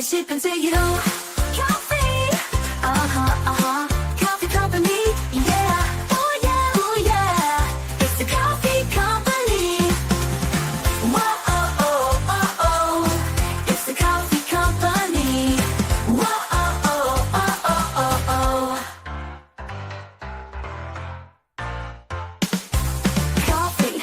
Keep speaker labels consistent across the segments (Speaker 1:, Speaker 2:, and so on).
Speaker 1: Shipping to you, Kauffie, Kauffie Company, yeah, oh yeah, it's the Kauffie Company, whoa, it's the Kauffie Company, whoa, Kauffie,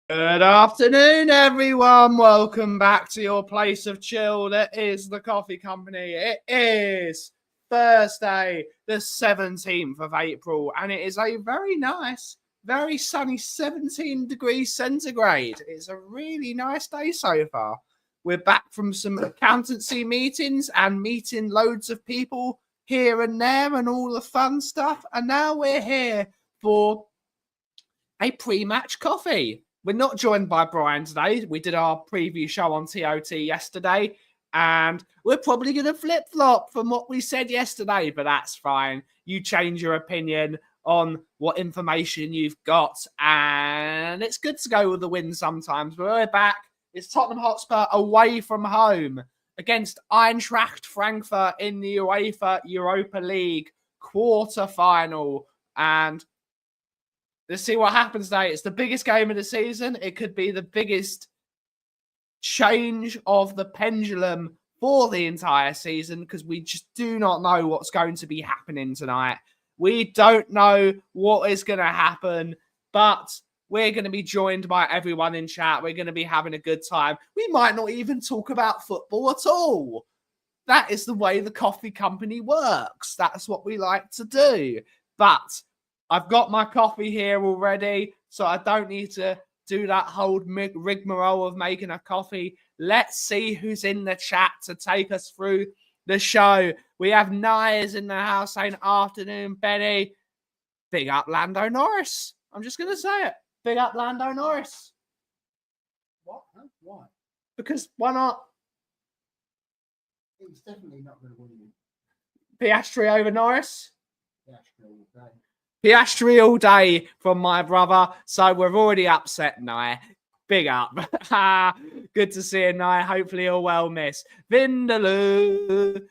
Speaker 2: Good afternoon, everyone. Welcome back to your place of chill. That is the Kauffie Company. It is Thursday, the 17th of April, and it is a very nice, very sunny 17 degrees centigrade. It's a really nice day so far. We're back from some accountancy meetings and meeting loads of people here and there and all the fun stuff. And now we're here for a pre-match coffee. We're not joined by Brian today. We did our preview show on TOT yesterday, and we're probably going to flip-flop from what we said yesterday, but that's fine. You change your opinion on what information you've got, and it's good to go with the win sometimes. But we're back. It's Tottenham Hotspur away from home against Eintracht Frankfurt in the UEFA Europa League quarter-final, and let's see what happens today. It's the biggest game of the season. It could be the biggest change of the pendulum for the entire season because we just do not know what's going to be happening tonight. We don't know what is going to happen, but we're going to be joined by everyone in chat. We're going to be having a good time. We might not even talk about football at all. That is the way the Kauffie Company works. That's what we like to do. But I've got my coffee here already, so I don't need to do that whole rigmarole of making a coffee. Let's see who's in the chat to take us through the show. We have Nias in the house saying, afternoon, Benny. Big up Lando Norris. I'm just going to say it. Big up Lando Norris.
Speaker 3: What? Huh? Why?
Speaker 2: Because why not?
Speaker 3: It's definitely not going to win you.
Speaker 2: Piastri over Norris?
Speaker 3: Piastri all day.
Speaker 2: Piastri all day from my brother. So we're already upset now. Big up. Good to see you, Nye. Hopefully you're well, miss. Vindaloo.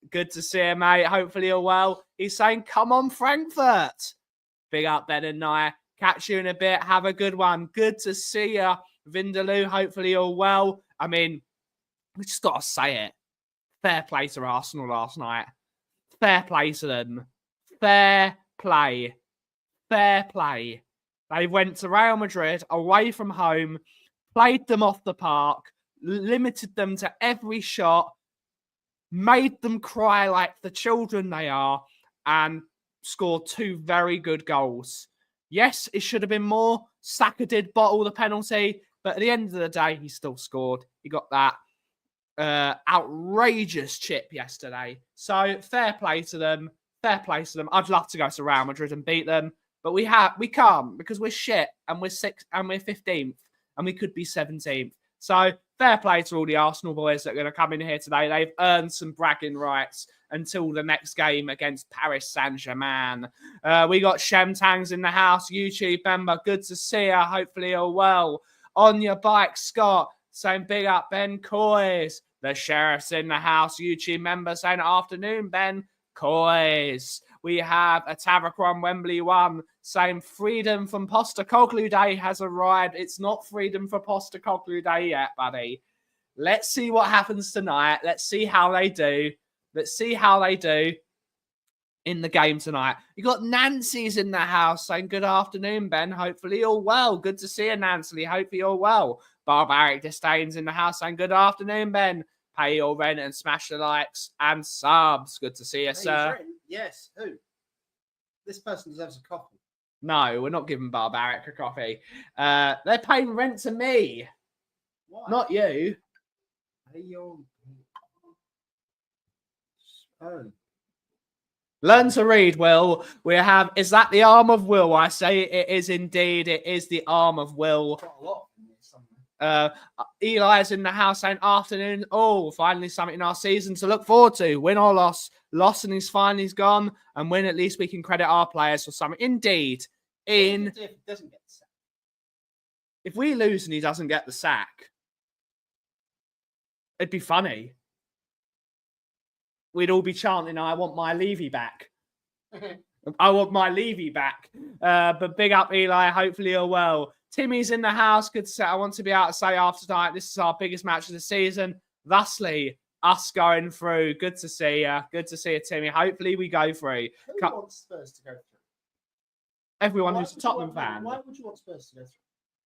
Speaker 2: Good to see you, mate. Hopefully you're well. He's saying, come on, Frankfurt. Big up, Ben and Nye. Catch you in a bit. Have a good one. Good to see you, Vindaloo. Hopefully you're well. I mean, we just got to say it. Fair play to Arsenal last night. Fair play to them. Fair play. Fair play. They went to Real Madrid away from home, played them off the park, limited them to every shot, made them cry like the children they are, and scored two very good goals. Yes, it should have been more. Saka did bottle the penalty, but at the end of the day, he still scored. He got that outrageous chip yesterday. So fair play to them. Fair play to them. I'd love to go to Real Madrid and beat them, but we can't because we're shit and we're 6th and we're 15th and we could be 17th. So fair play to all the Arsenal boys that are going to come in here today. They've earned some bragging rights until the next game against Paris Saint-Germain. We got Shemtangs in the house, YouTube member. Good to see you. Hopefully you're well. On your bike, Scott, saying big up Ben Coys. The Sheriff's in the house, YouTube member, saying afternoon, Ben Coys. We have a Tavakron Wembley 1 saying freedom from Postecoglou Day has arrived. It's not freedom for Postecoglou Day yet, buddy. Let's see what happens tonight. Let's see how they do. Let's see how they do in the game tonight. You got Nancy's in the house saying good afternoon, Ben. Hopefully you're well. Good to see you, Nancy. Hope you're well. Barbaric Disdain's in the house saying good afternoon, Ben. Pay your rent and smash the likes and subs. Good to see you, sir.
Speaker 3: Yes. Who? This person deserves a coffee.
Speaker 2: No, we're not giving Barbaric a coffee. They're paying rent to me.
Speaker 3: Why?
Speaker 2: Not you.
Speaker 3: Hey, your... Oh.
Speaker 2: Learn to read, Will. We have, is that the arm of Will? I say it is indeed. It is the arm of Will.
Speaker 3: Quite a lot in this somewhere.
Speaker 2: Eli's in the house saying afternoon. Oh, finally something in our season to look forward to. Win or loss. Loss and he's gone. And win, at least we can credit our players for something. Indeed.
Speaker 3: If he doesn't get the sack.
Speaker 2: If we lose and he doesn't get the sack, it'd be funny. We'd all be chanting, I want my Levy back. I want my Levy back. But big up, Eli. Hopefully you're well. Timmy's in the house. Good to say. I want to be able to say after tonight, this is our biggest match of the season. Thusly, us going through. Good to see you. Good to see you, Timmy. Hopefully we go through.
Speaker 3: Who wants Spurs to go through?
Speaker 2: Everyone
Speaker 3: Why
Speaker 2: who's a
Speaker 3: would you
Speaker 2: Tottenham
Speaker 3: want-
Speaker 2: fan.
Speaker 3: Why would you want Spurs to go through?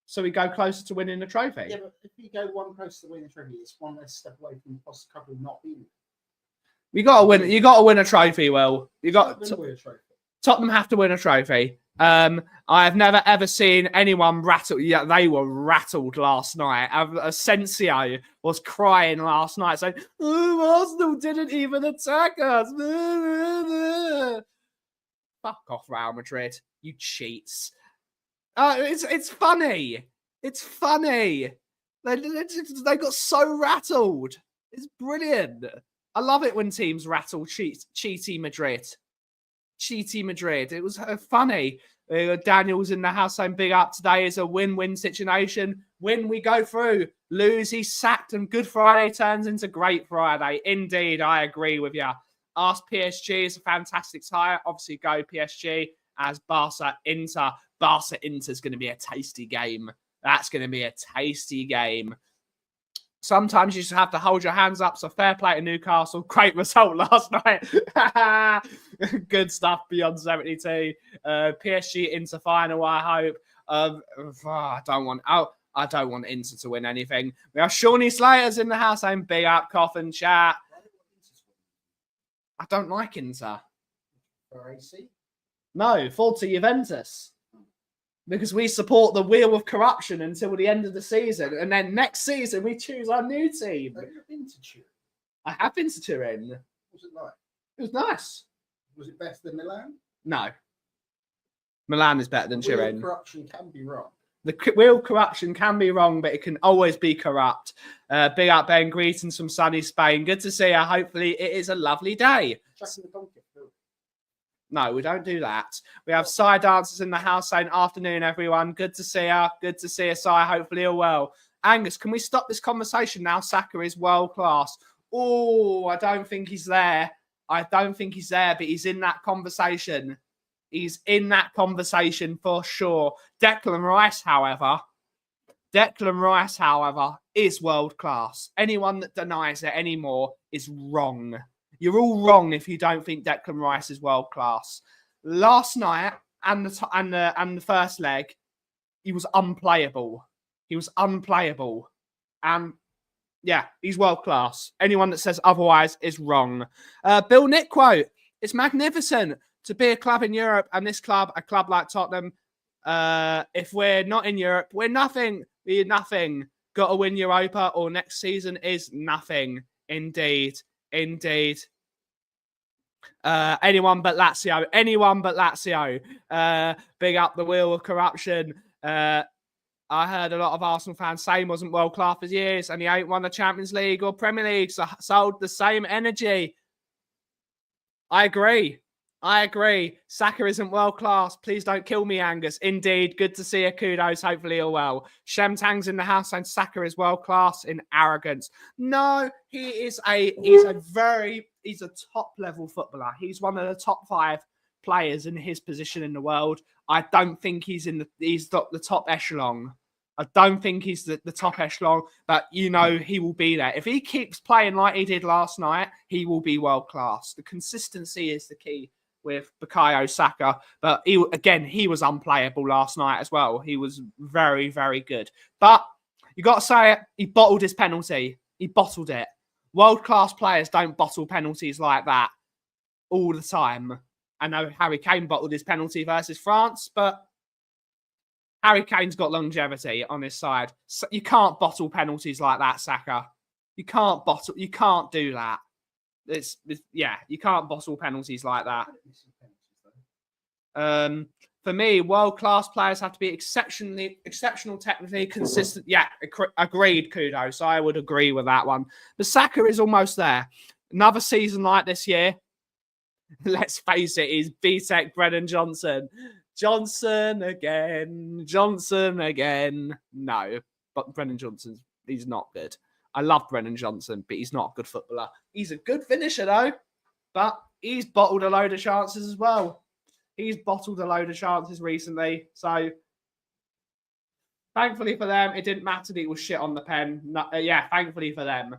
Speaker 2: So we go closer to winning the trophy.
Speaker 3: Yeah, but if you go one closer to winning the trophy, it's one less step away from Postecoglou not being.
Speaker 2: You got to win. You got to win a trophy, Will. You got
Speaker 3: to win a trophy.
Speaker 2: Tottenham have to win a trophy. I have never ever seen anyone rattled. Yeah, they were rattled last night. Asensio was crying last night, saying, "Oh, Arsenal didn't even attack us." Fuck off, Real Madrid, you cheats. It's funny. It's funny. They got so rattled. It's brilliant. I love it when teams rattle cheaty Madrid. Cheaty Madrid. It was funny. Daniel's in the house saying big up. Today is a win-win situation. Win, we go through. Lose, he's sacked, and Good Friday turns into Great Friday. Indeed, I agree with you. Ask PSG is a fantastic tie. Obviously, go PSG as Barca Inter. Barca Inter is going to be a tasty game. That's going to be a tasty game. Sometimes you just have to hold your hands up. So fair play to Newcastle. Great result last night. Good stuff beyond 72. PSG into final, I hope. I don't want Inter to win anything. We have Shawnee Slayers in the house saying big up, coffin chat. I don't like Inter.
Speaker 3: For AC?
Speaker 2: No, Forza Juventus. Because we support the wheel of corruption until the end of the season. And then next season, we choose our new team.
Speaker 3: Have you been to Turin?
Speaker 2: I have been to Turin.
Speaker 3: What was it like?
Speaker 2: It was nice.
Speaker 3: Was it better than Milan?
Speaker 2: No. Milan is better than
Speaker 3: The wheel of
Speaker 2: Turin.
Speaker 3: corruption can be wrong.
Speaker 2: The wheel of corruption can be wrong, but it can always be corrupt. Big up, Ben. Greetings from sunny Spain. Good to see you. Hopefully, it is a lovely day.
Speaker 3: Chucking the donkey.
Speaker 2: No, we don't do that. We have Sai dancers in the house saying, afternoon, everyone. Good to see you. Good to see you, Sai. Hopefully you're well. Angus, can we stop this conversation now? Saka is world class. Oh, I don't think he's there. I don't think he's there, but he's in that conversation. He's in that conversation for sure. Declan Rice, however, is world class. Anyone that denies it anymore is wrong. You're all wrong if you don't think Declan Rice is world class. Last night and the first leg, he was unplayable. And yeah, he's world class. Anyone that says otherwise is wrong. Bill Nick quote: "It's magnificent to be a club in Europe, and this club, a club like Tottenham. If we're not in Europe, we're nothing. We're nothing. Got to win Europa, or next season is nothing. Indeed." Indeed. Anyone but Lazio. Anyone but Lazio. Big up the wheel of corruption. I heard a lot of Arsenal fans say he wasn't world class for years and he ain't won the Champions League or Premier League, so sold the same energy. I agree. Saka isn't world class. Please don't kill me, Angus. Indeed, good to see you. Kudos. Hopefully you're well. Shemtang's in the house and Saka is world class in arrogance. No, he's a top level footballer. He's one of the top 5 players in his position in the world. I don't think he's the top echelon. I don't think he's the top echelon, but he will be there. If he keeps playing like he did last night, he will be world class. The consistency is the key with Bukayo Saka, but he was unplayable last night as well. He was very, very good. But you got to say it, he bottled his penalty. He bottled it. World-class players don't bottle penalties like that all the time. I know Harry Kane bottled his penalty versus France, but Harry Kane's got longevity on his side. So you can't bottle penalties like that, Saka. You can't do that. You can't bottle penalties like that. For me, world-class players have to be exceptional, technically consistent. Yeah, agreed, kudos. I would agree with that one. But Saka is almost there. Another season like this year, let's face it, is BTEC Brennan Johnson. Johnson again. No, but Brennan Johnson's, he's not good. I love Brennan Johnson, but he's not a good footballer. He's a good finisher, though, but he's bottled a load of chances as well. He's bottled a load of chances recently. So, thankfully for them, it didn't matter that it was shit on the pen. No, thankfully for them.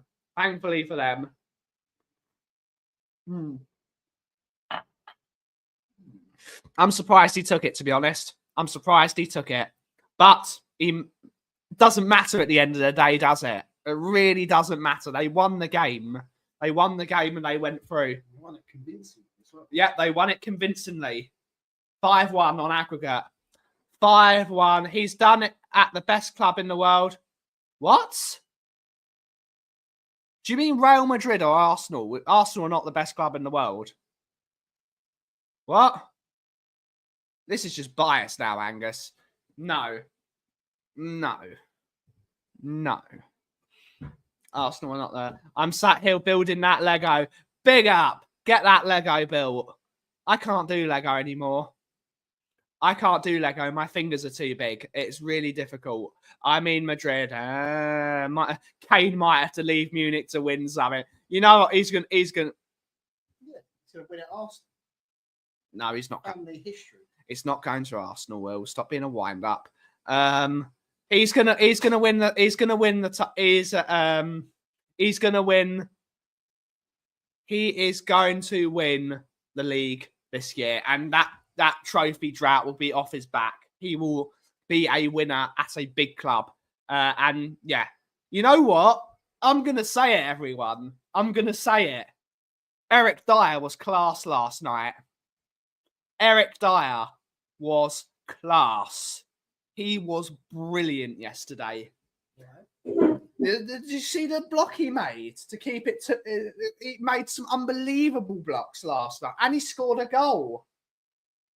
Speaker 2: I'm surprised he took it, to be honest. But he doesn't matter at the end of the day, does it? It really doesn't matter. They won the game. And they went through.
Speaker 3: They won it convincingly as well.
Speaker 2: Yeah, they won it convincingly. 5-1 on aggregate. 5-1. He's done it at the best club in the world. What? Do you mean Real Madrid or Arsenal? Arsenal are not the best club in the world. What? This is just bias now, Angus. No. Arsenal are not there. I'm sat here building that Lego. Big up. Get that Lego built. I can't do Lego anymore. My fingers are too big. It's really difficult. I mean, Madrid. Kane might have to leave Munich to win something. You know what? He's gonna.
Speaker 3: Yeah, he's going to win at Arsenal.
Speaker 2: No, he's not.
Speaker 3: Family history.
Speaker 2: It's not going to Arsenal. Will stop being a wind up. He's gonna win the. He is going to win the league this year, and that trophy drought will be off his back. He will be a winner at a big club. And yeah, you know what? I'm going to say it, everyone. Eric Dyer was class last night. Eric Dyer was class. He was brilliant yesterday.
Speaker 3: Yeah.
Speaker 2: Did you see the block he made to keep it? He made some unbelievable blocks last night, and he scored a goal.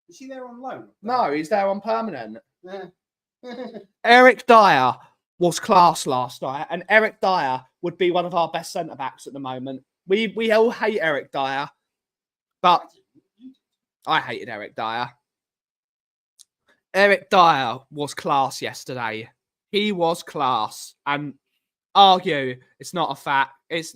Speaker 3: Is he there on loan?
Speaker 2: No, he's there on permanent.
Speaker 3: Yeah.
Speaker 2: Eric Dyer was class last night, and Eric Dyer would be one of our best centre backs at the moment. We all hate Eric Dyer, but I hated Eric Dyer. Eric Dyer was class yesterday. He was class, and argue it's not a fact. It's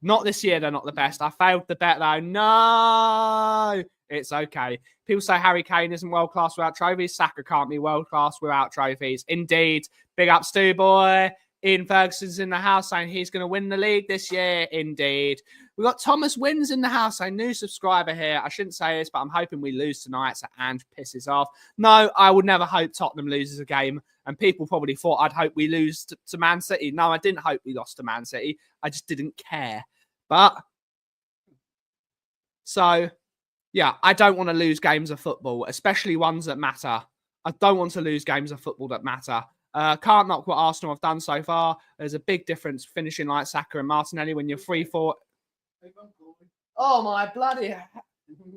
Speaker 2: not this year. They're not the best. I failed the bet though. No, it's okay. People say Harry Kane isn't world class without trophies. Saka can't be world class without trophies. Indeed. Big up, Stu boy. Ian Ferguson's in the house saying he's going to win the league this year. Indeed. We've got Thomas Wins in the house, a new subscriber here. I shouldn't say this, but I'm hoping we lose tonight so Ange pisses off. No, I would never hope Tottenham loses a game. And people probably thought I'd hope we lose to Man City. No, I didn't hope we lost to Man City. I just didn't care. But, so, yeah, I don't want to lose games of football, especially ones that matter. I don't want to lose games of football that matter. Can't knock what Arsenal have done so far. There's a big difference finishing like Saka and Martinelli when you're 3-4. Oh, my bloody...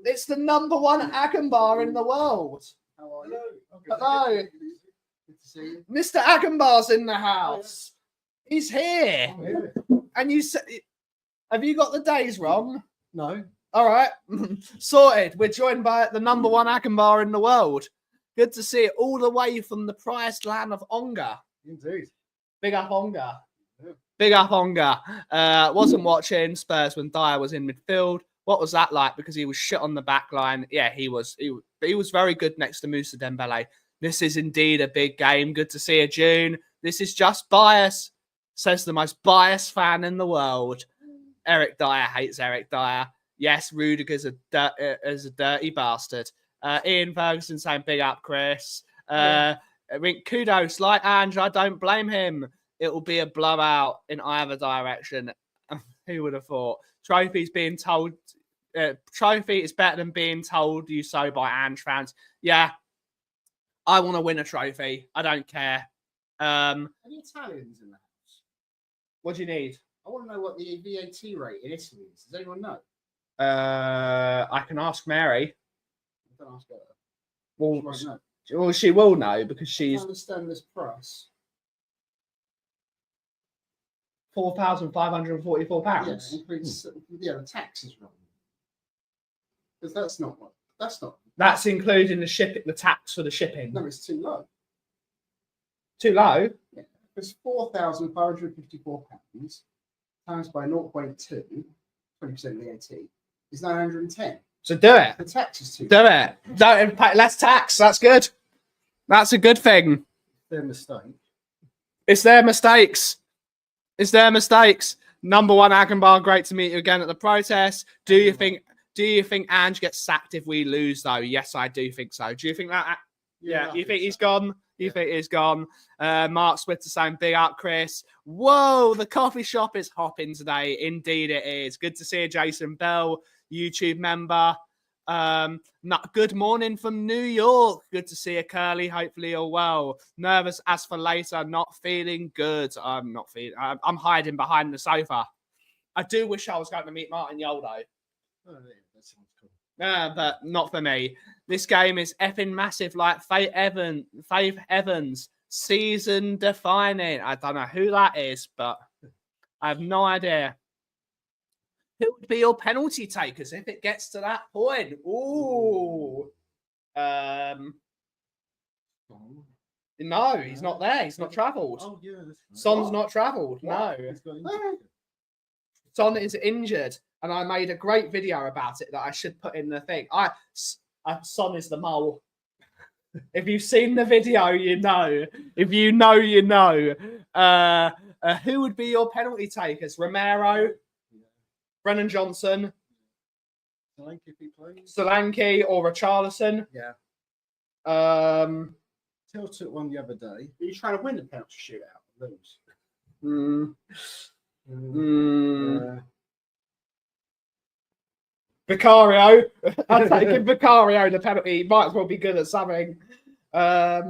Speaker 2: It's the #1 Agenbar in the world.
Speaker 3: How are you?
Speaker 2: Hello.
Speaker 3: Good to see you.
Speaker 2: Mr. Agenbar's in the house. He's here.
Speaker 3: I'm here.
Speaker 2: And you said, have you got the days wrong?
Speaker 3: No.
Speaker 2: All right. Sorted. We're joined by the number one Agenbar in the world. Good to see it all the way from the prized land of Onga.
Speaker 3: Indeed.
Speaker 2: Big up Onga.
Speaker 3: Yeah.
Speaker 2: Big up Onga. Wasn't watching Spurs when Dyer was in midfield. What was that like? Because he was shit on the back line. Yeah, he was very good next to Moussa Dembele. This is indeed a big game. Good to see you, June. This is just bias, says the most biased fan in the world. Eric Dyer hates Eric Dyer. Yes, Rudiger's is a dirty bastard. Ian Ferguson saying big up, Chris. I mean, kudos, like Ange, I don't blame him. It will be a blowout in either direction. Who would have thought? Trophy's being told. Trophy is better than being told you so by Ange fans. Yeah, I want to win a trophy. I don't care.
Speaker 3: Any Italians in the house?
Speaker 2: What do you need?
Speaker 3: I want to know what the VAT rate in Italy is. Does anyone know?
Speaker 2: I can ask Mary.
Speaker 3: Don't ask her.
Speaker 2: Well,
Speaker 3: She won't know.
Speaker 2: well, she will know because
Speaker 3: I
Speaker 2: she's
Speaker 3: understand this price.
Speaker 2: £4,544.
Speaker 3: Yeah, includes, the tax is wrong. Because that's not what. That's not.
Speaker 2: That's including the shipping, the tax for the shipping.
Speaker 3: No, it's too low.
Speaker 2: Too low.
Speaker 3: Yeah, it's £4,554 times by 0.2, 20% VAT, is 910.
Speaker 2: So do it.
Speaker 3: The tax is too
Speaker 2: Do it. Don't pay less tax. That's good. That's a good thing.
Speaker 3: Their mistake.
Speaker 2: It's their mistakes. It's their mistakes. Number one Agenbar, great to meet you again at the protest. Do you think Ange gets sacked if we lose though? Yes, I do think so. Do you think that? Yeah. You think he's gone? You think he's gone? Mark Switter saying big up, Chris. Whoa, the coffee shop is hopping today. Indeed it is. Good to see you, Jason Bell, YouTube member. Good morning from New York. Good to see you, Curly. Hopefully you're well. Nervous as for later. Not feeling good. I'm not feeling. I'm hiding behind the sofa. I do wish I was going to meet Martin Yoldo.
Speaker 3: Oh, yeah, that sounds cool.
Speaker 2: But not for me. This game is effing massive, like Faith Evans, season defining. I don't know who that is, but I have no idea. Who would be your penalty takers if it gets to that point? Ooh. No, he's not there. He's not travelled.
Speaker 3: Oh, yeah. That's right.
Speaker 2: Son's not travelled.
Speaker 3: What?
Speaker 2: No.
Speaker 3: He's got injured.
Speaker 2: Son is injured, and I made a great video about it that I should put in the thing. Son is the mole. If you've seen the video, you know. If you know, you know. Who would be your penalty takers? Romero, Brennan Johnson,
Speaker 3: Solanke if he plays.
Speaker 2: Solanke, or Richarlison?
Speaker 3: Yeah.
Speaker 4: Till took one the other day.
Speaker 3: Are you trying to win the penalty shootout? Lose.
Speaker 2: Vicario. I'm taking Vicario the penalty. He might as well be good at something. I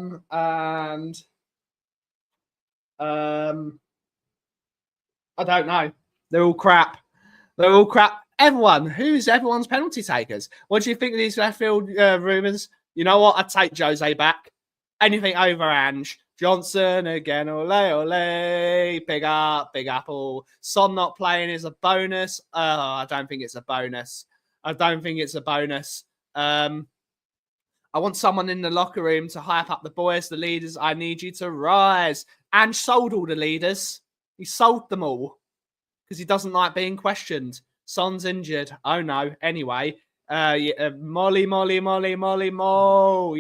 Speaker 2: don't know. They're all crap. They're all crap. Who's everyone's penalty takers? What do you think of these left field rumours? You know what? I'd take Jose back. Anything over Ange. Johnson again, ole, ole, big up, big apple. Son not playing is a bonus. I don't think it's a bonus. I want someone in the locker room to hype up the boys, the leaders. I need you to rise. Ange sold all the leaders. He sold them all because he doesn't like being questioned. Son's injured. Oh, no. Anyway, Molly.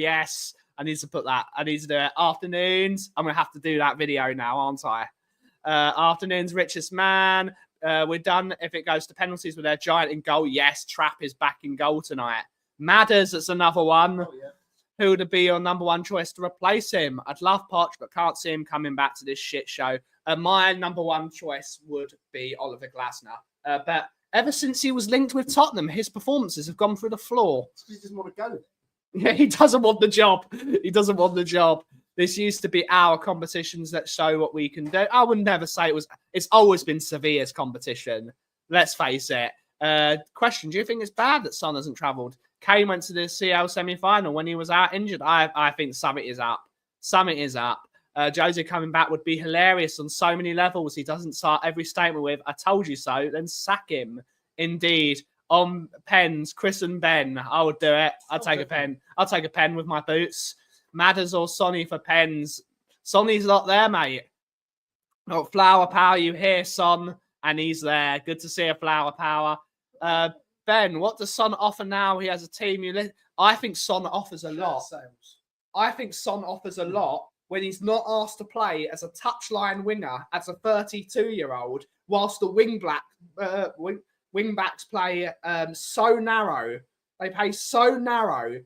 Speaker 2: Yes. I need to put that. I need to do it. Afternoons. I'm going to have to do that video now, aren't I? Afternoons, richest man. We're done. If it goes to penalties with their giant in goal, yes, Trapp is back in goal tonight. Madders, that's another one.
Speaker 3: Oh, yeah.
Speaker 2: Who would be your number one choice to replace him? I'd love Poch, but can't see him coming back to this shit show. My number one choice would be Oliver Glasner. But ever since he was linked with Tottenham, his performances have gone through the floor.
Speaker 3: It's because he doesn't want to go there.
Speaker 2: Yeah, he doesn't want the job. He doesn't want the job. This used to be our competitions that show what we can do. I would never say it was. It's always been Sevilla's competition. Let's face it. Question: do you think it's bad that Son hasn't travelled? Kane went to the CL semi-final when he was out injured. I think something is up. Something is up. Jose coming back would be hilarious on so many levels. He doesn't start every statement with, I told you so, then sack him. Indeed. On pens, Chris and Ben, I would do it. I'd take a pen. I'll take a pen with my boots. Madders or Sonny for pens. Sonny's not there, mate. Got flower power, you hear, Son, and he's there. Good to see a flower power. Ben, what does Son offer now? He has a team. I think Son offers a lot. I think Son offers a lot when he's not asked to play as a touchline winger as a 32-year-old, whilst the wing backs play so narrow. They play so narrow.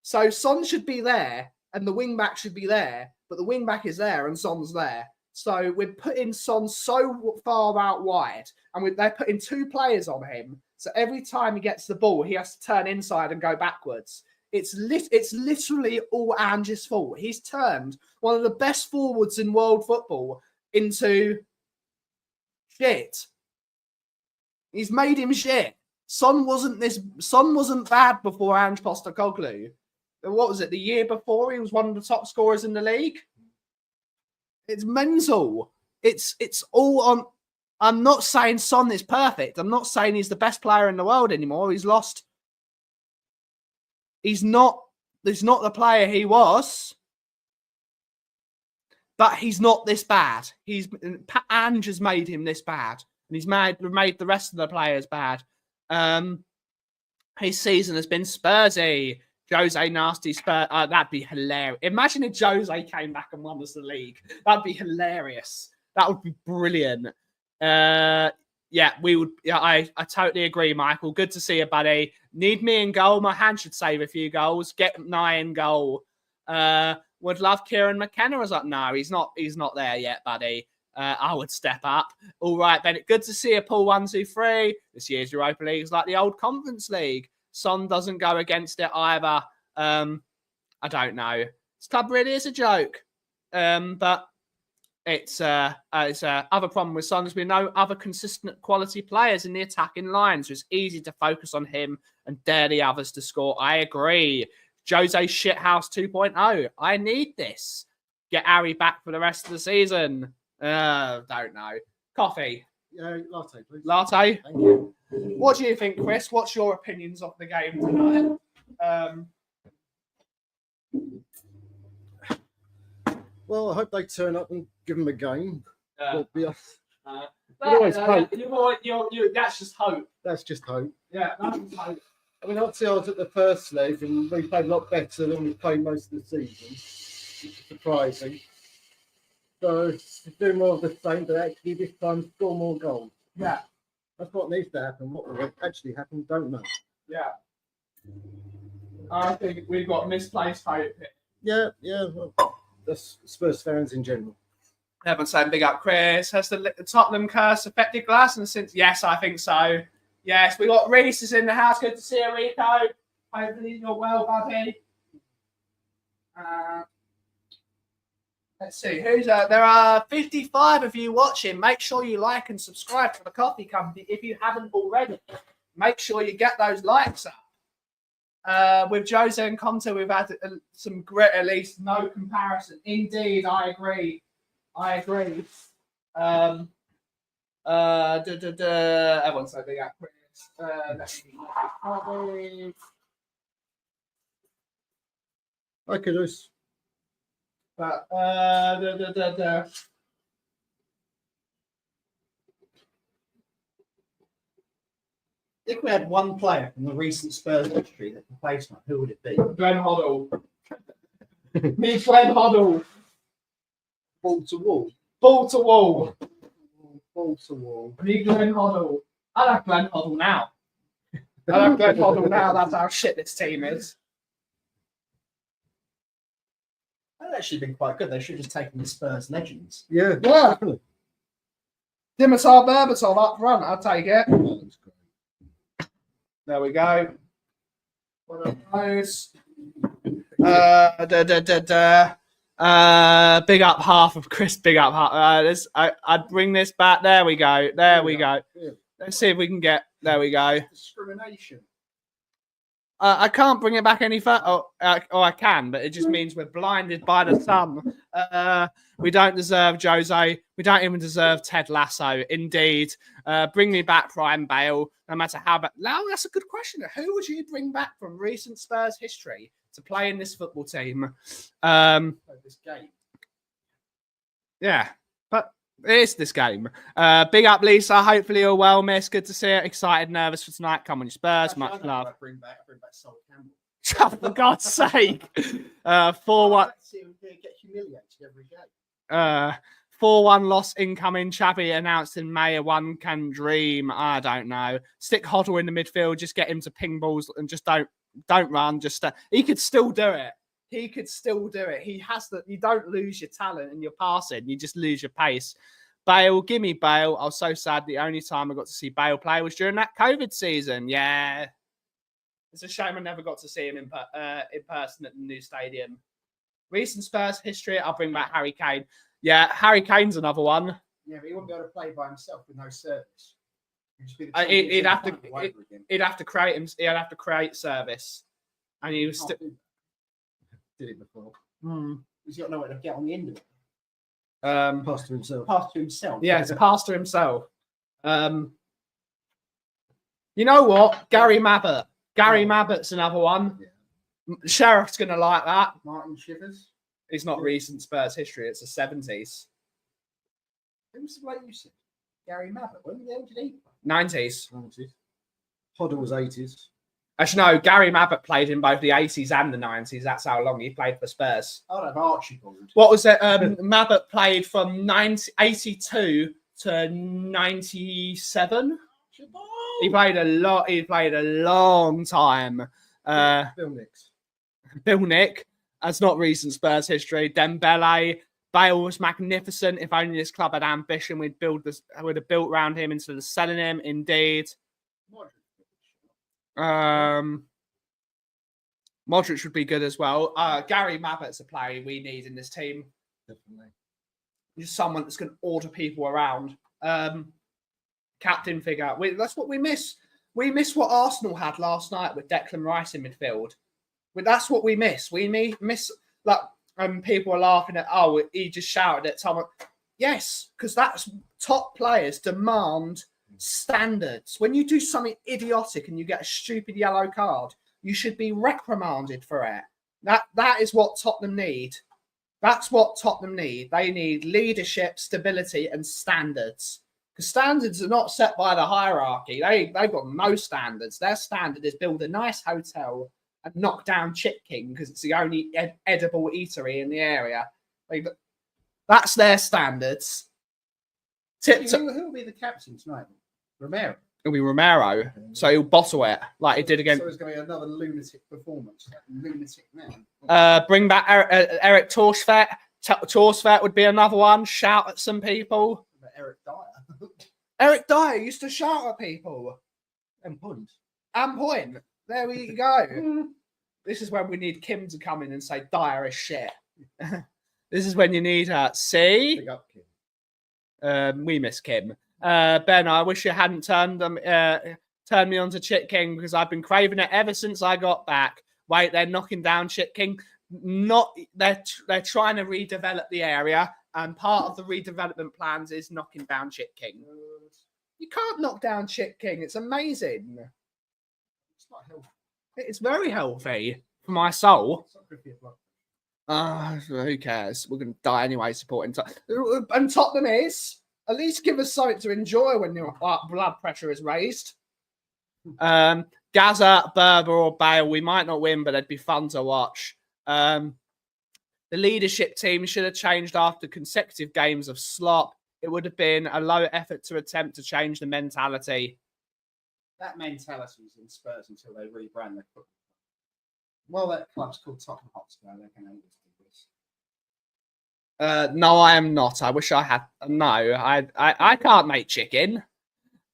Speaker 2: So Son should be there and the wing back should be there, but the wing back is there and Son's there. So we're putting Son so far out wide, and they're putting 2 players on him. So every time he gets the ball, he has to turn inside and go backwards. It's literally all Ange's fault. He's turned one of the best forwards in world football into shit. He's made him shit. Son wasn't bad before Ange Postecoglou. What was it? The year before, he was one of the top scorers in the league. It's mental. It's all on. I'm not saying Son is perfect. I'm not saying he's the best player in the world anymore. He's lost. He's not the player he was. But he's not this bad. Ange has made him this bad. And he's made the rest of the players bad. His season has been Spursy. Jose nasty Spurs. That'd be hilarious. Imagine if Jose came back and won us the league. That'd be hilarious. That would be brilliant. Yeah, we would. Yeah, I totally agree, Michael. Good to see you, buddy. Need me in goal. My hand should save a few goals. Get Nye in goal. Would love Kieran McKenna. I was like, no, he's not there yet, buddy. I would step up. All right, Bennett. Good to see you, Paul 123. This year's Europa League is like the old Conference League. Son doesn't go against it either. I don't know. This club really is a joke. But it's other problem with Son. There's been no other consistent quality players in the attacking line, so it's easy to focus on him and dare the others to score. I agree. Jose Shithouse 2.0. I need this. Get Harry back for the rest of the season. Don't know. Coffee.
Speaker 3: Latte, please.
Speaker 2: Latte.
Speaker 3: Thank you.
Speaker 2: What do you think, Chris? What's your opinions of the game tonight?
Speaker 3: Well, I hope they turn up and give them a game.
Speaker 2: That's just hope.
Speaker 3: That's just hope.
Speaker 2: Yeah, that's just hope.
Speaker 3: I mean, obviously, I was at the first leg and we played a lot better than we played most of the season, which is surprising. So, do more of the same, but actually this time score more goals.
Speaker 2: Yeah.
Speaker 3: That's what needs to happen. What will actually happen, don't know.
Speaker 2: Yeah. I think we've got misplaced hope here.
Speaker 3: Yeah. Well, that's Spurs fans in general.
Speaker 2: Everyone's saying big up, Chris. Has the Tottenham curse affected Glasson since? Yes, I think so. Yes, we got Reese is in the house. Good to see you, Rico. Hopefully you're well, buddy. Let's see who's there are 55 of you watching. Make sure you like and subscribe to the Coffee Company if you haven't already. Make sure you get those likes up. With Jose and Conte, we've had some grit, at least no comparison. Indeed, I agree. Everyone's so big at Chris.
Speaker 3: I could just.
Speaker 2: But
Speaker 4: If we had one player from the recent Spurs history that could play tonight, who would it be?
Speaker 2: Glenn Hoddle. Me, Glenn Hoddle.
Speaker 3: Ball to wall.
Speaker 2: Ball to wall.
Speaker 3: Ball to wall.
Speaker 2: Me, Glenn Hoddle. I like Glenn Hoddle now. That's how shit this team is.
Speaker 4: That's actually been quite good. They should have just taken the Spurs legends.
Speaker 3: Yeah.
Speaker 2: Dimitar Berbatov up front, I'll take it. There we go. One of those. Big up half of Chris. Big up half. I'd bring this back. There we go. There we go.
Speaker 3: Yeah.
Speaker 2: Let's see if we can get. There we go.
Speaker 3: Discrimination.
Speaker 2: I can't bring it back any further. Oh, I can, but it just means we're blinded by the sun. We don't deserve Jose. We don't even deserve Ted Lasso. Indeed. Bring me back Prime Bale, no matter how bad. Now, that's a good question. Who would you bring back from recent Spurs history to play in this football team?
Speaker 4: This game.
Speaker 2: Yeah, but it is this game. Big up, Lisa. Hopefully you're well, miss. Good to see you. Excited, nervous for tonight. Come on, you Spurs.
Speaker 4: Actually, I
Speaker 2: Much
Speaker 4: know
Speaker 2: love.
Speaker 4: who I'd bring back Sol Campbell.
Speaker 2: For God's sake. 4-1.
Speaker 4: See him get humiliated every game.
Speaker 2: 4-1 loss incoming. Chappie announced in May. One can dream. I don't know. Stick Hoddle in the midfield. Just get him to ping balls and just don't run. Just he could still do it. He could still do it. He has that. You don't lose your talent and your passing. You just lose your pace. Bale, give me Bale. I was so sad. The only time I got to see Bale play was during that COVID season. Yeah. It's a shame I never got to see him in person at the new stadium. Recent Spurs history, I'll bring back Harry Kane. Yeah, Harry Kane's another one.
Speaker 4: Yeah, but he wouldn't be able to play by himself with no service.
Speaker 2: He'd have to create him. He'd have to create service, and he was still
Speaker 4: did it before. He's got nowhere to get on the end of it.
Speaker 3: Pass to himself.
Speaker 4: Pass to himself.
Speaker 2: Yeah, it's a pass to himself. You know what? Gary Mabbott. Gary Mabbott's another one.
Speaker 3: Yeah.
Speaker 2: Sheriff's going to like that.
Speaker 4: Martin Shivers.
Speaker 2: It's not recent Spurs history. It's the 70s.
Speaker 4: Who was the bloke you said? Gary Mabbott. When the hell did he play?
Speaker 2: 90s.
Speaker 3: 90s. Hoddle was 80s.
Speaker 2: Actually, no, Gary Mabbott played in both the 80s and the 90s. That's how long he played for Spurs.
Speaker 4: I'd have Archibald.
Speaker 2: What was it? Mabbott played from 82 to 97. He played a lot. He played a long time. Bill Nick. That's not recent Spurs history. Dembele. Bale was magnificent. If only this club had ambition, we'd have built around him instead of selling him. Indeed. Modric would be good as well. Gary Mabbott's a player we need in this team.
Speaker 3: Definitely.
Speaker 2: Just someone that's going to order people around. Captain figure. That's what we miss. We miss what Arsenal had last night with Declan Rice in midfield. That's what we miss. We miss like people are laughing at, oh, he just shouted at someone. Yes, because that's top players demand standards. When you do something idiotic and you get a stupid yellow card, you should be reprimanded for it. That is what Tottenham need. That's what Tottenham need. They need leadership, stability, and standards. Because standards are not set by the hierarchy. They've got no standards. Their standard is build a nice hotel and knock down Chip King because it's the only edible eatery in the area. That's their standards.
Speaker 4: Who will be the captain tonight? Romero.
Speaker 2: It'll be Romero. So he'll bottle it like he did against.
Speaker 4: So it's going to be another lunatic performance. Lunatic man.
Speaker 2: Bring back Eric Torstvedt. Torstvedt would be another one. Shout at some people.
Speaker 4: Eric Dyer.
Speaker 2: Eric Dyer used to shout at people.
Speaker 4: And point.
Speaker 2: There we go. This is when we need Kim to come in and say Dyer is shit. This is when you need her. See?
Speaker 4: Big up, Kim.
Speaker 2: We miss Kim. Ben, I wish you hadn't turned me on to Chit King because I've been craving it ever since I got back. Wait, they're knocking down Chit King. They're trying to redevelop the area, and part of the redevelopment plans is knocking down Chit King. You can't knock down Chit King. It's amazing.
Speaker 4: It's not healthy.
Speaker 2: It's very healthy for my soul.
Speaker 4: It's not good for your blood.
Speaker 2: Who cares? We're going to die anyway supporting Tottenham. And Tottenham is. At least give us something to enjoy when your blood pressure is raised. Gaza, Berber, or Bale, we might not win, but it'd be fun to watch. The leadership team should have changed after consecutive games of slop. It would have been a low effort to attempt to change the mentality.
Speaker 4: That mentality is in Spurs until they rebrand their club. Well, that club's called Tottenham Hotspur. They can only do this.
Speaker 2: No, I am not. I wish I had. No, I can't make chicken.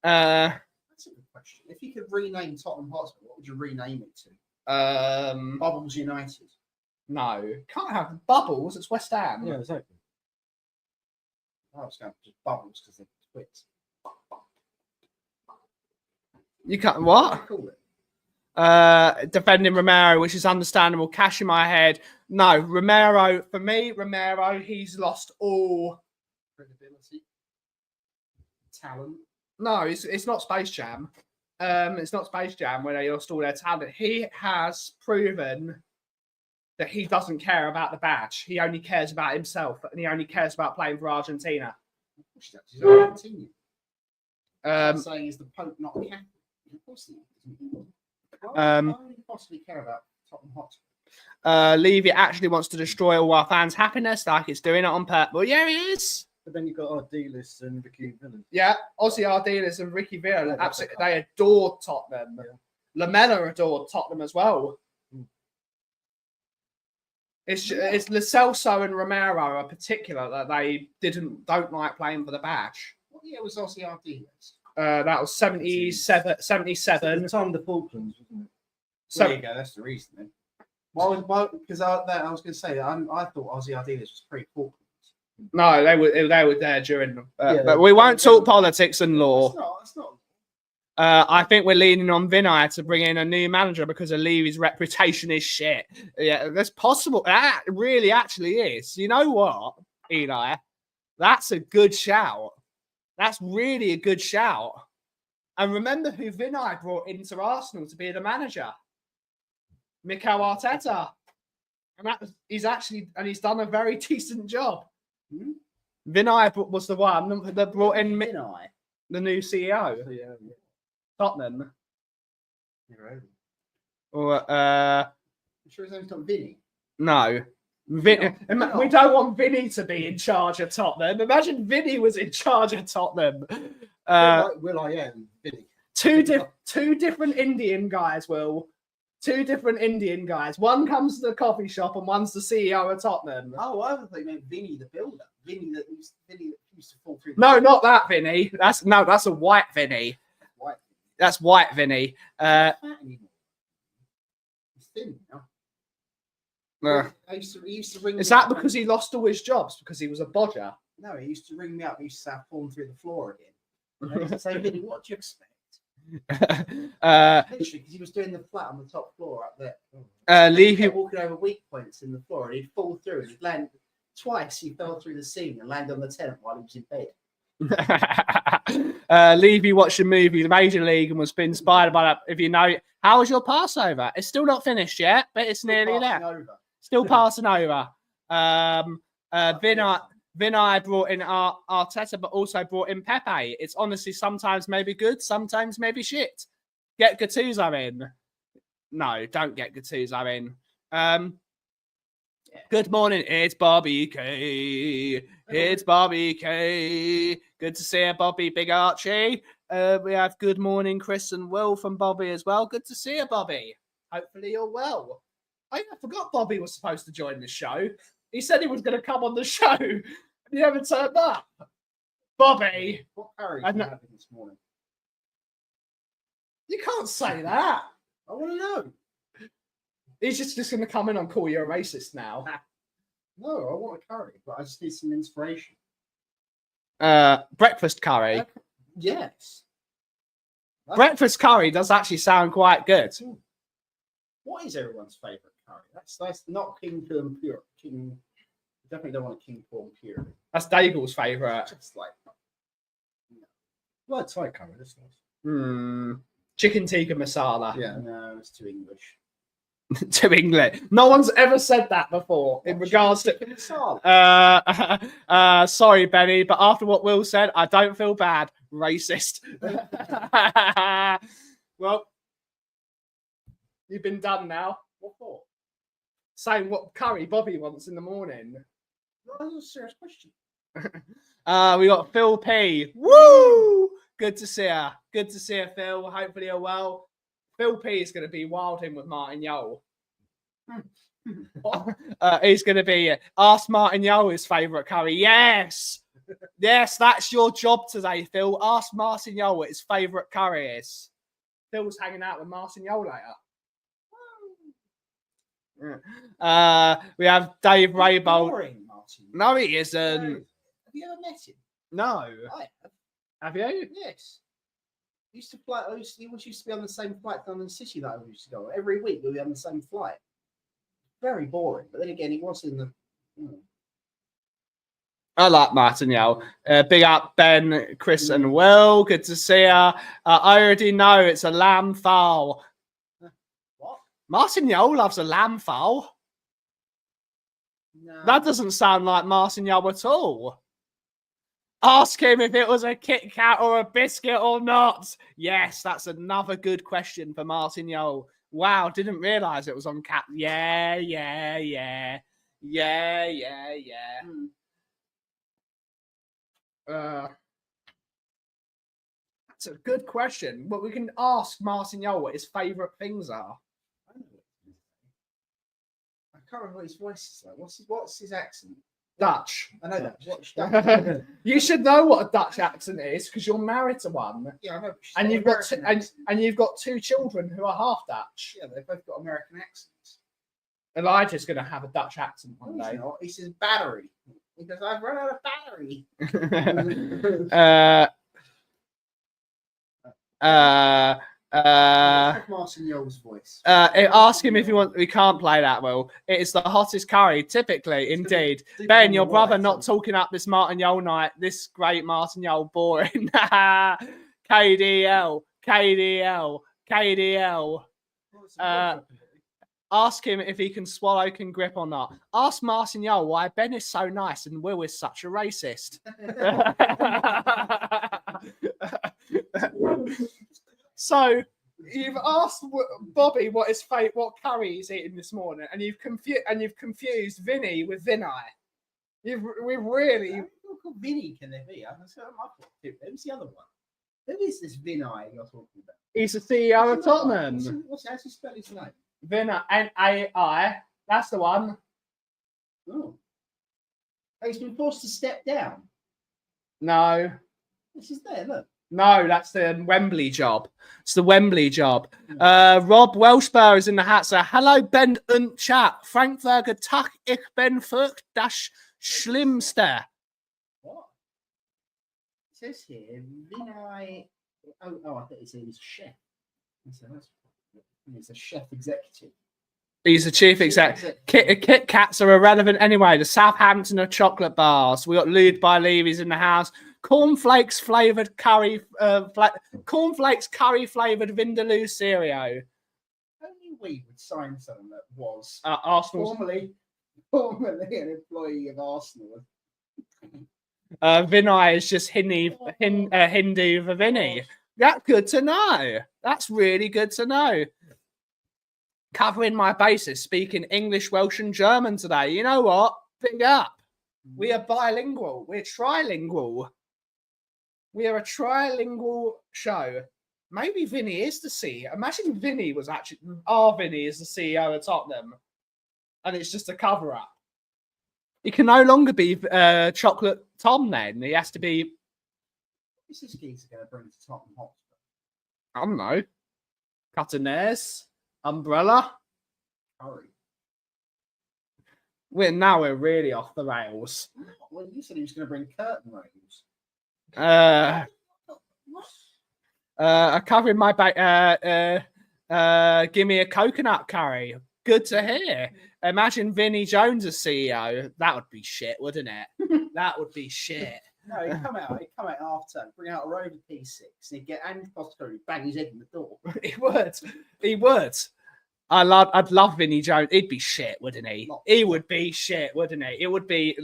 Speaker 4: That's a good question. If you could rename Tottenham Hotspur, what would you rename it to? Bubbles United.
Speaker 2: No, can't have Bubbles. It's West Ham.
Speaker 3: Yeah, exactly.
Speaker 4: I was going to just Bubbles because they're twits.
Speaker 2: You can't. What?
Speaker 4: What do you call it?
Speaker 2: Defending Romero, which is understandable. Cash in my head. No, Romero, for me, he's lost all
Speaker 4: Credibility, talent.
Speaker 2: No, it's not Space Jam. It's not Space Jam where they lost all their talent. He has proven that he doesn't care about the badge. He only cares about himself, and he only cares about playing for Argentina.
Speaker 4: He's Argentinian.
Speaker 2: Um,
Speaker 4: saying he's the Pope, not a Catholic. Of course he isn't. Why would he possibly care about Tottenham Hotspur?
Speaker 2: Levy actually wants to destroy all our fans' happiness, like it's doing it on purpose. Well, yeah, he is.
Speaker 3: But then you've got our dealers and Ricky Villan.
Speaker 2: Yeah, Ozzy Ardiles and Ricky Villa, absolutely, they adored Tottenham. Yeah. Lamella adored Tottenham as well. It's Lo Celso and Romero in particular that they don't like playing for the badge.
Speaker 4: What year was Ozzy Ardiles?
Speaker 2: That was 77.
Speaker 3: At the time of the Falklands, wasn't it?
Speaker 4: There you go. That's the reason. Then. Why? Because I was going to say I thought Ozzy Ardiles was pre-Falklands.
Speaker 2: No, they were there during. But we won't talk politics and law.
Speaker 4: It's not.
Speaker 2: I think we're leaning on Vinay to bring in a new manager because of Levy's reputation is shit. Yeah, that's possible. That really actually is. You know what, Eli? That's a good shout. That's really a good shout. And remember who Vinay brought into Arsenal to be the manager? Mikel Arteta. And he's done a very decent job. Vinay was the one that brought in the new CEO. Tottenham. Or
Speaker 4: I'm sure his name's not Vinny.
Speaker 2: No. We don't want Vinny to be in charge of Tottenham. Imagine Vinny was in charge of Tottenham.
Speaker 3: Will I am Vinny.
Speaker 2: Two different Indian guys, Will. Two different Indian guys. One comes to the coffee shop and one's the CEO of Tottenham.
Speaker 4: Oh, I thought you meant Vinny the builder. Vinny that used to fall through.
Speaker 2: No, not that Vinny. That's a white Vinny.
Speaker 4: White.
Speaker 2: That's white Vinny.
Speaker 4: He's thin now. He used to ring.
Speaker 2: Is that because he lost all his jobs because he was a bodger?
Speaker 4: No, he used to ring me up. He used to say I've fallen through the floor again. I used to say, Vinny, what do you expect? Literally, because he was doing the flat on the top floor up there.
Speaker 2: Levy
Speaker 4: walking over weak points in the floor, and he'd fall through. And he'd land twice. He fell through the ceiling and landed on the tenant while he was in bed.
Speaker 2: Levy watched a movie, The Major League, and was inspired by that. If you know, how was your Passover? It's still not finished yet, but it's nearly there. Still passing over. Vinay brought in Arteta, but also brought in Pepe. It's honestly sometimes maybe good, sometimes maybe shit. Get Gattuso in. No, don't get Gattuso in. Good morning, it's Bobby K. It's Bobby K. Good to see you, Bobby, Big Archie. We have good morning, Chris and Will from Bobby as well. Good to see you, Bobby. Hopefully you're well. I forgot Bobby was supposed to join the show. He said he was going to come on the show, and he haven't turned up. Bobby.
Speaker 4: What curry did you have this morning?
Speaker 2: You can't say that.
Speaker 4: I want to know.
Speaker 2: He's just going to come in and call you a racist now.
Speaker 4: No, I want a curry, but I just need some inspiration.
Speaker 2: Breakfast curry.
Speaker 4: Yes.
Speaker 2: Breakfast curry does actually sound quite good.
Speaker 4: What is everyone's favourite curry? That's not King Prawn pure. Definitely don't want a King Prawn pure.
Speaker 2: That's Daigle's favourite.
Speaker 4: Just like,
Speaker 3: Like Thai curry, that's nice.
Speaker 2: Chicken tikka masala.
Speaker 3: Yeah.
Speaker 4: No, it's too English.
Speaker 2: To English. No one's ever said that before in regards to. Sorry, Benny, but after what Will said, I don't feel bad. Racist. Well, you've been done now.
Speaker 4: What for?
Speaker 2: Saying what curry Bobby wants in the morning.
Speaker 4: No, that's a serious question.
Speaker 2: We got Phil P. Woo! Good to see her. Good to see her, Phil. Hopefully you're well. Phil P is going to be wilding with Martin Yole. He's going to be ask Martin Yole his favourite curry. Yes. Yes, that's your job today, Phil. Ask Martin Yole what his favourite curry is. Phil's hanging out with Martin Yole later. We have Dave Raybold.
Speaker 4: Boring, Martin.
Speaker 2: No, he isn't.
Speaker 4: Have you ever met him?
Speaker 2: No.
Speaker 4: I have.
Speaker 2: Have you?
Speaker 4: Yes. Used to fly. He used to be on the same flight to London City that I used to go. Every week we'll be on the same flight. Very boring. But then again, he was in the.
Speaker 2: I like Martignol. Big up Ben, Chris, and Will. Good to see you. I already know it's a lamb fowl.
Speaker 4: What?
Speaker 2: Martignol loves a lamb fowl.
Speaker 4: No.
Speaker 2: That doesn't sound like Martignol at all. Ask him if it was a Kit Kat or a biscuit or not. Yes, that's another good question for Martignol. Wow, didn't realise it was on cat. Yeah. That's a good question. But we can ask Martignol what his favourite things are.
Speaker 4: I can't remember what his voice is like. What's his accent?
Speaker 2: Dutch.
Speaker 4: I know that. What's Dutch?
Speaker 2: You should know what a Dutch accent is because you're married to one.
Speaker 4: Yeah, I know.
Speaker 2: And you've got and you've got 2 children who are half Dutch.
Speaker 4: Yeah, they've both got American accents.
Speaker 2: Elijah's going to have a Dutch accent one day.
Speaker 4: No, he says battery. He goes, I've run out of battery. Martignol's voice.
Speaker 2: Ask him if you want. We can't play that, Will. It is the hottest curry, typically, indeed. Ben, your brother not talking up this Martignol night. This great Martignol boring. KDL. Ask him if he can swallow, can grip or not. Ask Martignol why Ben is so nice and Will is such a racist. So you've asked Bobby what curry he's eating this morning, and you've confused Vinny with Vinny. We've really.
Speaker 4: How many called Vinny can there be? Who's the other one? Who is this Vinny you're talking about?
Speaker 2: He's the CEO of Tottenham.
Speaker 4: How's he spell his name?
Speaker 2: Vinny, N-A-I. That's the one.
Speaker 4: Oh, he's been forced to step down.
Speaker 2: No.
Speaker 4: This is there. Look.
Speaker 2: No, that's the Wembley job. It's the Wembley job. Rob Welshbar is in the hat. So, hello, Ben und Chat. Frankfurter Tag, ich bin furcht das Schlimmste.
Speaker 4: What? It says here, Vinay. I thought it said he's a chef. He's a chef executive.
Speaker 2: He's the chief exec. Kit Kats are irrelevant anyway. The Southampton of chocolate bars. We got Lude by Levy's in the house. Cornflakes flavored curry, cornflakes curry flavored Vindaloo cereal.
Speaker 4: Only we would sign someone that was
Speaker 2: Arsenal.
Speaker 4: Formerly an employee of Arsenal.
Speaker 2: Vinay is just Hindu for Vinny. That's good to know. That's really good to know. Covering my bases, speaking English, Welsh, and German today. You know what? Big up. We are bilingual. We're trilingual. We are a trilingual show. Maybe Vinny is the CEO. Imagine Vinny was actually Vinny is the CEO of Tottenham, and it's just a cover up. He can no longer be Chocolate Tom. Then he has to be.
Speaker 4: What's this geezer going to bring to Tottenham Hotspur?
Speaker 2: I don't know. Catanes, umbrella.
Speaker 4: Curry.
Speaker 2: We're really off the rails.
Speaker 4: Well, you said he was going to bring curtain rails.
Speaker 2: Covering my back. Give me a coconut curry. Good to hear. Imagine Vinnie Jones as CEO. That would be shit, wouldn't it? That would be shit.
Speaker 4: No, he'd come out after, bring out a Rover P6, and he'd get Andy Postecoglou, bang his head in the door.
Speaker 2: He would. I'd love Vinnie Jones. He'd be shit, wouldn't he? He would be shit, wouldn't he? It would be.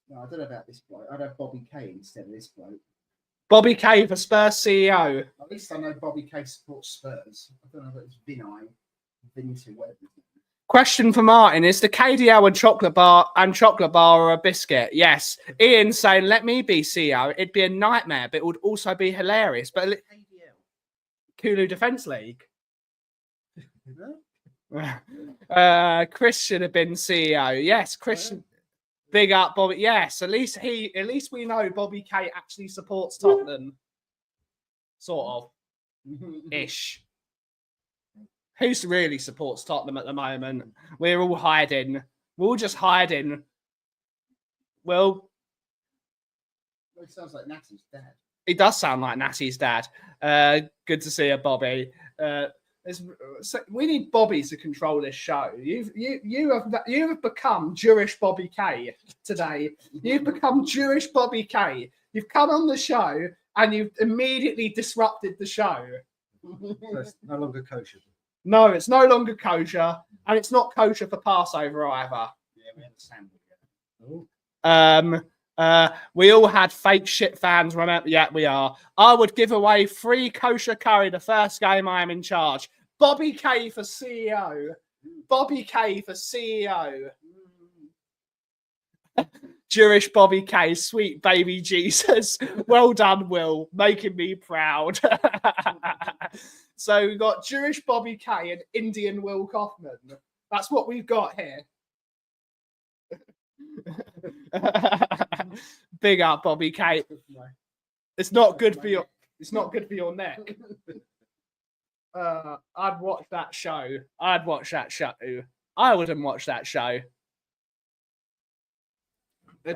Speaker 4: No, I don't know about this bloke. I'd have Bobby Kay instead of this bloke.
Speaker 2: Bobby Kay for Spurs CEO.
Speaker 4: At least I know Bobby Kay supports Spurs. I don't know if it's Vinny, whatever.
Speaker 2: Question for Martin: is the KDL and chocolate bar or a biscuit? Yes. Ian saying, "Let me be CEO." It'd be a nightmare, but it would also be hilarious. But
Speaker 4: KDL,
Speaker 2: Kulu Defence League. Chris should have been CEO. Yes, Chris. Big up, Bobby. Yes, at least we know Bobby Kay actually supports Tottenham. Sort of. Ish. Who really supports Tottenham at the moment? We're all hiding. We're all just hiding. Well,
Speaker 4: It sounds like Natty's dad.
Speaker 2: He does sound like Natty's dad. Good to see you, Bobby. We need Bobby to control this show. You have become Jewish Bobby K today. You've become Jewish Bobby K. You've come on the show and you've immediately disrupted the show.
Speaker 3: So it's no longer kosher.
Speaker 2: No, it's no longer kosher, and it's not kosher for Passover either.
Speaker 4: Yeah, we understand.
Speaker 2: We all had fake shit fans. Remember? Yeah, we are. I would give away free kosher curry the first game I am in charge. Bobby K for CEO. Bobby K for CEO. Jewish Bobby K, sweet baby Jesus. Well done, Will. Making me proud. So we've got Jewish Bobby K and Indian Will Kaufman. That's what we've got here. Big up, Bobby K. It's not good for your. It's not good for your neck. I'd watch that show. I'd watch that show. I wouldn't watch that show.
Speaker 4: I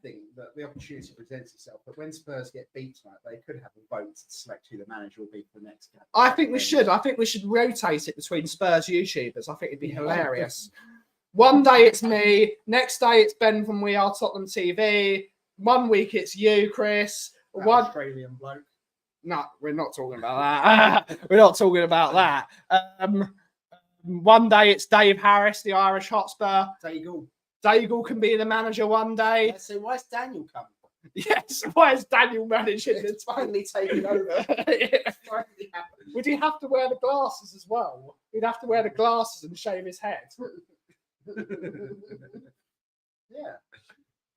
Speaker 4: think that the opportunity presents itself, but when Spurs get beat tonight, they could have a vote to select who the manager will be for the next game.
Speaker 2: I think we should. I think we should rotate it between Spurs YouTubers. I think it'd be hilarious. One day it's me. Next day it's Ben from We Are Tottenham TV. 1 week it's you, Chris.
Speaker 4: That
Speaker 2: One
Speaker 4: Australian bloke.
Speaker 2: No, we're not talking about that. We're not talking about that. One day it's Dave Harris, the Irish Hotspur. Daigle can be the manager one day.
Speaker 4: So why is Daniel coming?
Speaker 2: Yes, why is Daniel managing the
Speaker 4: It's finally taken over.
Speaker 2: Yeah.
Speaker 4: Finally happened.
Speaker 2: Would he have to wear the glasses as well? He'd have to wear the glasses and shave his head.
Speaker 4: Yeah.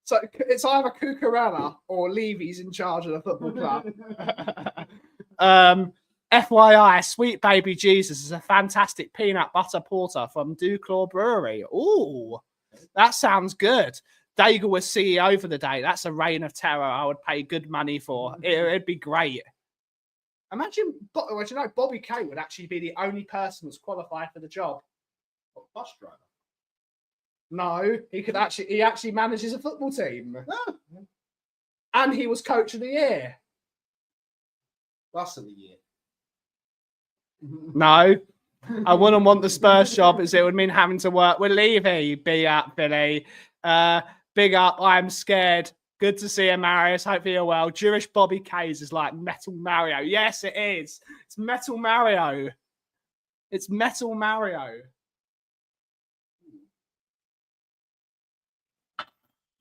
Speaker 2: So it's either Cucurella or Levy's in charge of the football club. FYI, Sweet Baby Jesus is a fantastic peanut butter porter from Duclaw Brewery. Ooh, that sounds good. Daigle was CEO for the day. That's a reign of terror I would pay good money for. It'd be great. Imagine, well, you know, Bobby K would actually be the only person that's qualified for the job.
Speaker 4: What, bus driver?
Speaker 2: No, he actually manages a football team.
Speaker 4: No.
Speaker 2: And he was coach of the year.
Speaker 4: Bus of the year.
Speaker 2: No, I wouldn't want the Spurs job as it would mean having to work with Levy. Big up, Billy. Big up, I'm scared. Good to see you, Marius. Hope you're well. Jewish Bobby K's is like Metal Mario. Yes, it is. It's Metal Mario. It's Metal Mario.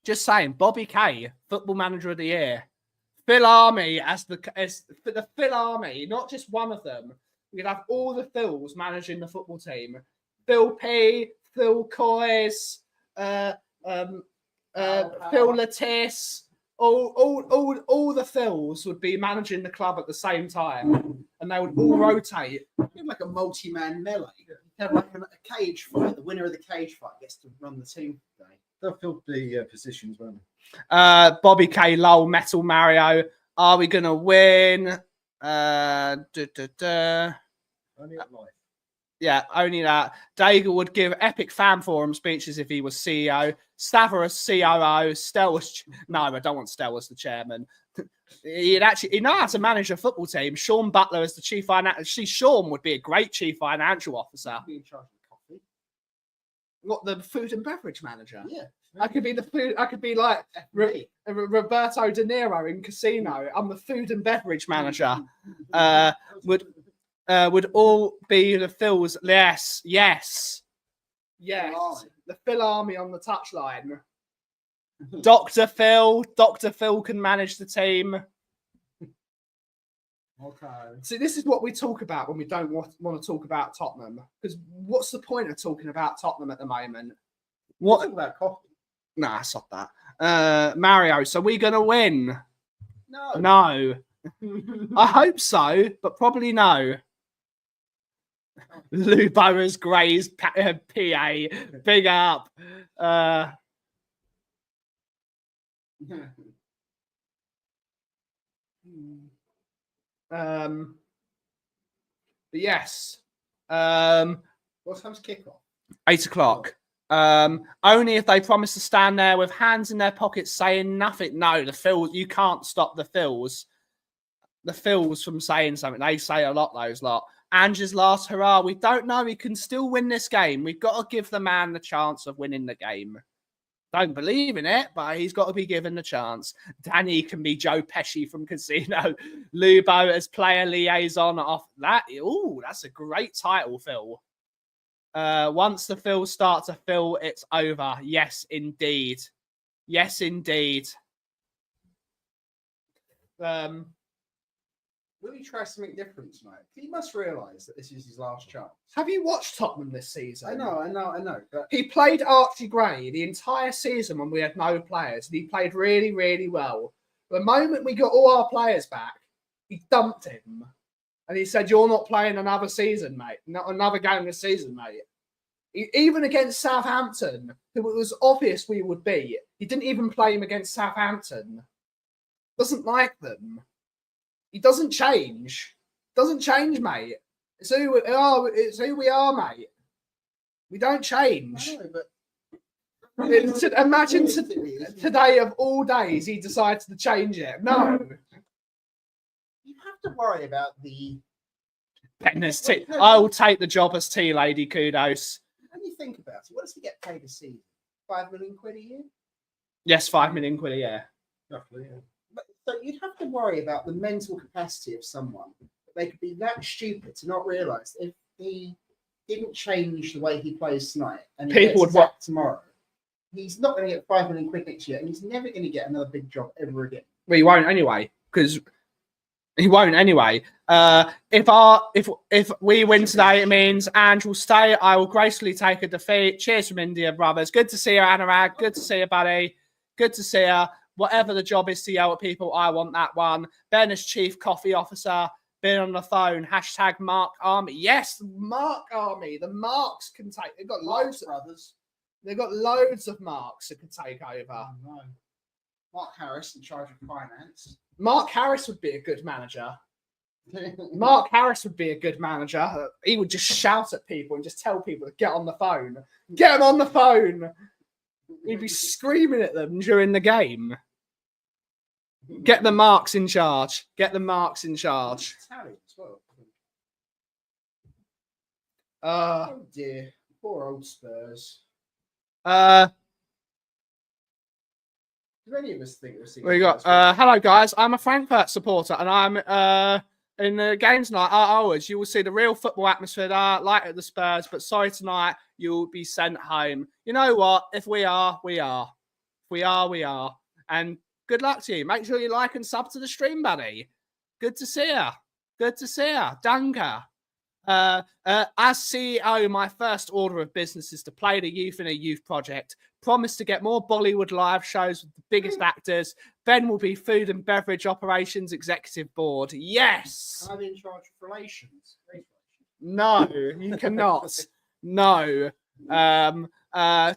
Speaker 2: Just saying, Bobby K, football manager of the year. Phil Army as the Phil Army, not just one of them. We could have all the Phils managing the football team. Phil P, Phil Coyes, Phil Latisse, all the Phils would be managing the club at the same time, and they would all rotate.
Speaker 4: Like a multi-man melee. You have like a cage fight. The winner of the cage fight gets to run the team today.
Speaker 3: They'll fill the positions, won't
Speaker 2: Bobby K, lol, Metal Mario. Are we gonna win?
Speaker 3: Only at life.
Speaker 2: Yeah, only that. Daigle would give epic fan forum speeches if he was CEO. Staver as COO. Stel was... No, I don't want Stel as the chairman. He knows how to manage a football team. Sean Butler as the chief financial... Sean would be a great chief financial officer.
Speaker 4: Be in charge of the coffee.
Speaker 2: What, the food and beverage manager?
Speaker 4: Yeah.
Speaker 2: I could be the food... I could be like Roberto De Niro in Casino. I'm the food and beverage manager. Would all be the Phils? Yes. The Phil Army on the touchline. Dr. Phil can manage the team.
Speaker 4: Okay.
Speaker 2: See, this is what we talk about when we don't want to talk about Tottenham. Because what's the point of talking about Tottenham at the moment?
Speaker 4: What? Talk about coffee.
Speaker 2: Nah, stop that. Mario, so we going to win?
Speaker 4: No.
Speaker 2: I hope so, but probably no. Lou Burrows Gray's PA. Big up. But yes.
Speaker 4: What time's kickoff?
Speaker 2: 8 o'clock. Only if they promise to stand there with hands in their pockets saying nothing. No, the Phils, you can't stop the Phils. The Phils from saying something. They say a lot, those lot. Ange's last hurrah. We don't know. He can still win this game. We've got to give the man the chance of winning the game. Don't believe in it, but he's got to be given the chance. Danny can be Joe Pesci from Casino. Lubo as player liaison off that. Oh, that's a great title, Phil. Once the Phils start to fill, it's over. Yes, indeed. Yes, indeed.
Speaker 4: Will he try something different tonight? He must realise that this is his last chance.
Speaker 2: Have you watched Tottenham this season?
Speaker 4: I know. But
Speaker 2: He played Archie Gray the entire season when we had no players, and he played really, really well. The moment we got all our players back, he dumped him. And he said, "You're not playing another season, mate. Not another game this season, mate." Even against Southampton, who it was obvious we would beat, he didn't even play him against Southampton. Doesn't like them. He doesn't change. Doesn't change, mate. It's who we are. It's who we are, mate. We don't change.
Speaker 4: I know, but
Speaker 2: Imagine today of all days, he decides to change it. No.
Speaker 4: you have to worry about the.
Speaker 2: Ben as tea. I will take the job as tea lady. Kudos.
Speaker 4: When you think about it, what does he get paid a season? £5 million a year?
Speaker 2: Yes, £5 million a year.
Speaker 3: Roughly, yeah.
Speaker 4: But, so you'd have to worry about the mental capacity of someone. They could be that stupid to not realise if he didn't change the way he plays tonight and he
Speaker 2: People
Speaker 4: gets
Speaker 2: would
Speaker 4: sacked tomorrow, he's not going to get £5 million next year, and he's never going to get another big job ever again.
Speaker 2: Well, he won't anyway, because he won't anyway. If we win today, it means Ange will stay. I will gracefully take a defeat. Cheers from India, brothers. Good to see you, Anurag. Good to see you, buddy. Good to see you. Whatever the job is to yell at people, I want that one. Ben as chief coffee officer. Been on the phone. Hashtag Mark Army. Yes, Mark Army. The Marks can take. They've got loads of
Speaker 4: brothers.
Speaker 2: They've got loads of Marks that can take over.
Speaker 4: Oh, no. Mark Harris in charge of finance.
Speaker 2: Mark Harris would be a good manager. Mark Harris would be a good manager. He would just shout at people and just tell people to get on the phone. Get them on the phone. He'd be screaming at them during the game. Get the Marks in charge. Get the Marks in charge.
Speaker 4: Italian as well.
Speaker 2: Uh,
Speaker 4: Oh dear. Poor old Spurs. Do any of us think we're seeing
Speaker 2: we got hello guys, I'm a Frankfurt supporter and I'm in the game tonight hours you will see the real football atmosphere there, like at the Spurs, but sorry tonight you'll be sent home. You know what, if we are, we are. If we are. And good luck to you. Make sure you like and sub to the stream, buddy. Good to see you. Good to see you. Danke. As CEO, my first order of business is to play the youth in a youth project. Promise to get more Bollywood live shows with the biggest actors. Ben will be food and beverage operations executive board. Yes.
Speaker 4: I'm in charge of relations.
Speaker 2: No, you cannot. No.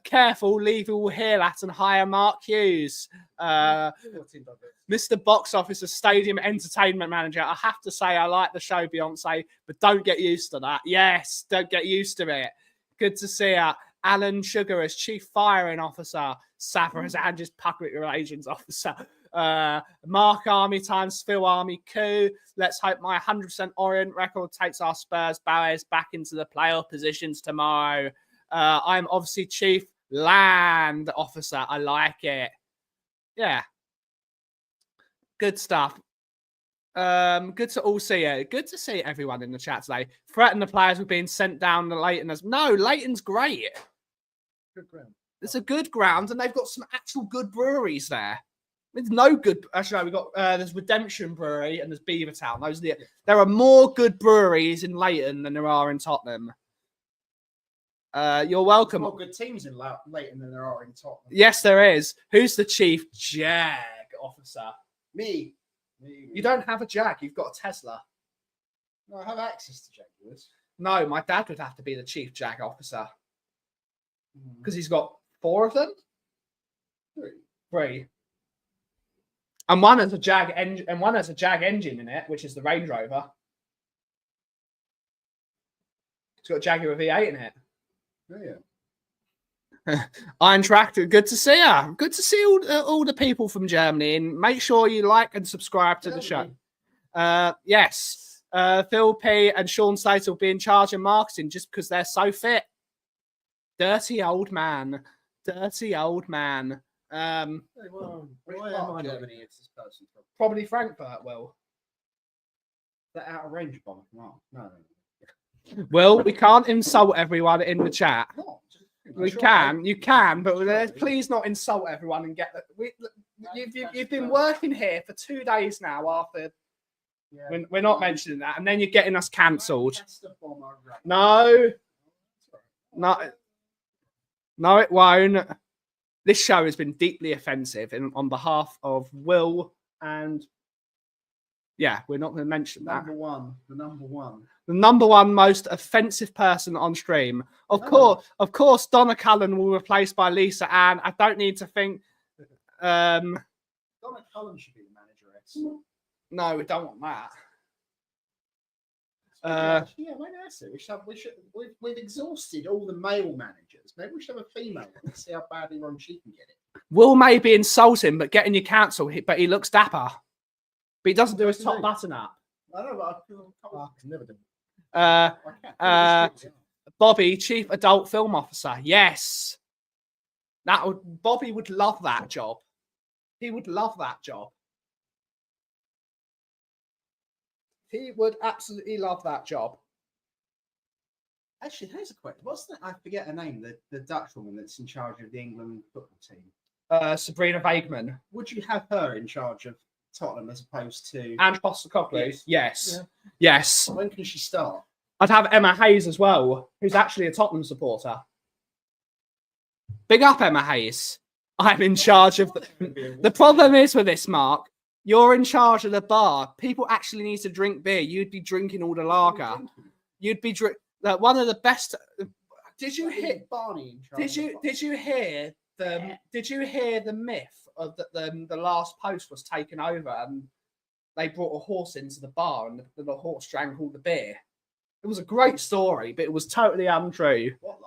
Speaker 2: Careful, Levy will hear that and hire Mark Hughes. Mr. Box Office, a stadium entertainment manager. I have to say, I like the show, Beyonce, but don't get used to that. Yes, don't get used to it. Good to see you. Alan Sugar as chief firing officer. Safra as Ange's public relations officer. Mark Army times Phil Army coup. Let's hope my 100% Orient record takes our Spurs Barrows back into the playoff positions tomorrow. I'm obviously chief land officer. I like it. Yeah. Good stuff. Good to all see you. Good to see everyone in the chat today. Threaten the players with being sent down to Leighton. No, Leighton's great.
Speaker 3: Good ground.
Speaker 2: It's a good ground, and they've got some actual good breweries there. There's no good. Actually, no, we've got there's Redemption Brewery and there's Beavertown. Those are there are more good breweries in Leighton than there are in Tottenham. You're welcome.
Speaker 4: More good teams in Leighton than there are in Tottenham.
Speaker 2: Yes, there is. Who's the chief Jag officer?
Speaker 4: Me.
Speaker 2: You don't have a Jag. You've got a Tesla.
Speaker 4: No, I have access to Jaguars.
Speaker 2: No, my dad would have to be the chief Jag officer because he's got 4 of them. 3. And one has a Jag engine, and one has a Jag engine in it, which is the Range Rover. It's got a Jaguar V8 in it.
Speaker 3: Oh, yeah.
Speaker 2: Eintracht, good to see you. Good to see all the people from Germany. And make sure you like and subscribe to the show. Yes. Phil P and Sean Slater will be in charge of marketing just because they're so fit. Dirty old man. Dirty old man.
Speaker 3: Why am I
Speaker 4: Germany is this person from?
Speaker 2: Probably Frankfurt, Will.
Speaker 4: That out of range bomb? No.
Speaker 2: Well, we can't insult everyone in the chat.
Speaker 4: Not.
Speaker 2: You can, but please not insult everyone and get that. You've been working here for 2 days now after.
Speaker 4: Yeah.
Speaker 2: We're not mentioning that, and then you're getting us cancelled.
Speaker 4: That's the bomb I wrote.
Speaker 2: No, it won't. This show has been deeply offensive on behalf of Will and. Yeah, we're not going to mention that.
Speaker 4: The number one.
Speaker 2: The number one most offensive person on stream. Of course, Donna Cullen will be replaced by Lisa Ann. I don't need to think.
Speaker 4: Donna Cullen should be the manageress.
Speaker 2: No, we don't want that.
Speaker 4: Maybe that's it. We've exhausted all the male managers. Maybe we should have a female one and see how badly wrong she can get it.
Speaker 2: Will may be insulting, but getting you cancelled, but he looks dapper. But he doesn't do his top button up.
Speaker 4: I know, but I can never do.
Speaker 2: Bobby, Chief Adult Film Officer. Yes. Bobby would love that job. He would love that job. He would absolutely love that job.
Speaker 4: Actually, here's a question. What's I forget her name, the Dutch woman that's in charge of the England football team?
Speaker 2: Sabrina Vageman.
Speaker 4: Would you have her in charge of Tottenham as opposed to
Speaker 2: And Postecoglou? Yes.
Speaker 4: Yeah.
Speaker 2: Yes.
Speaker 4: When can she start?
Speaker 2: I'd have Emma Hayes as well, who's actually a Tottenham supporter. Big up, Emma Hayes. I'm in charge of the problem is with this, Mark, you're in charge of the bar. People actually need to drink beer. You'd be drinking all the lager. You'd be one of the best. Did you hear
Speaker 4: Barney?
Speaker 2: Did you hear the myth of that the last post was taken over and they brought a horse into the bar and the horse drank all the beer? It was a great story, but it was totally untrue.
Speaker 4: What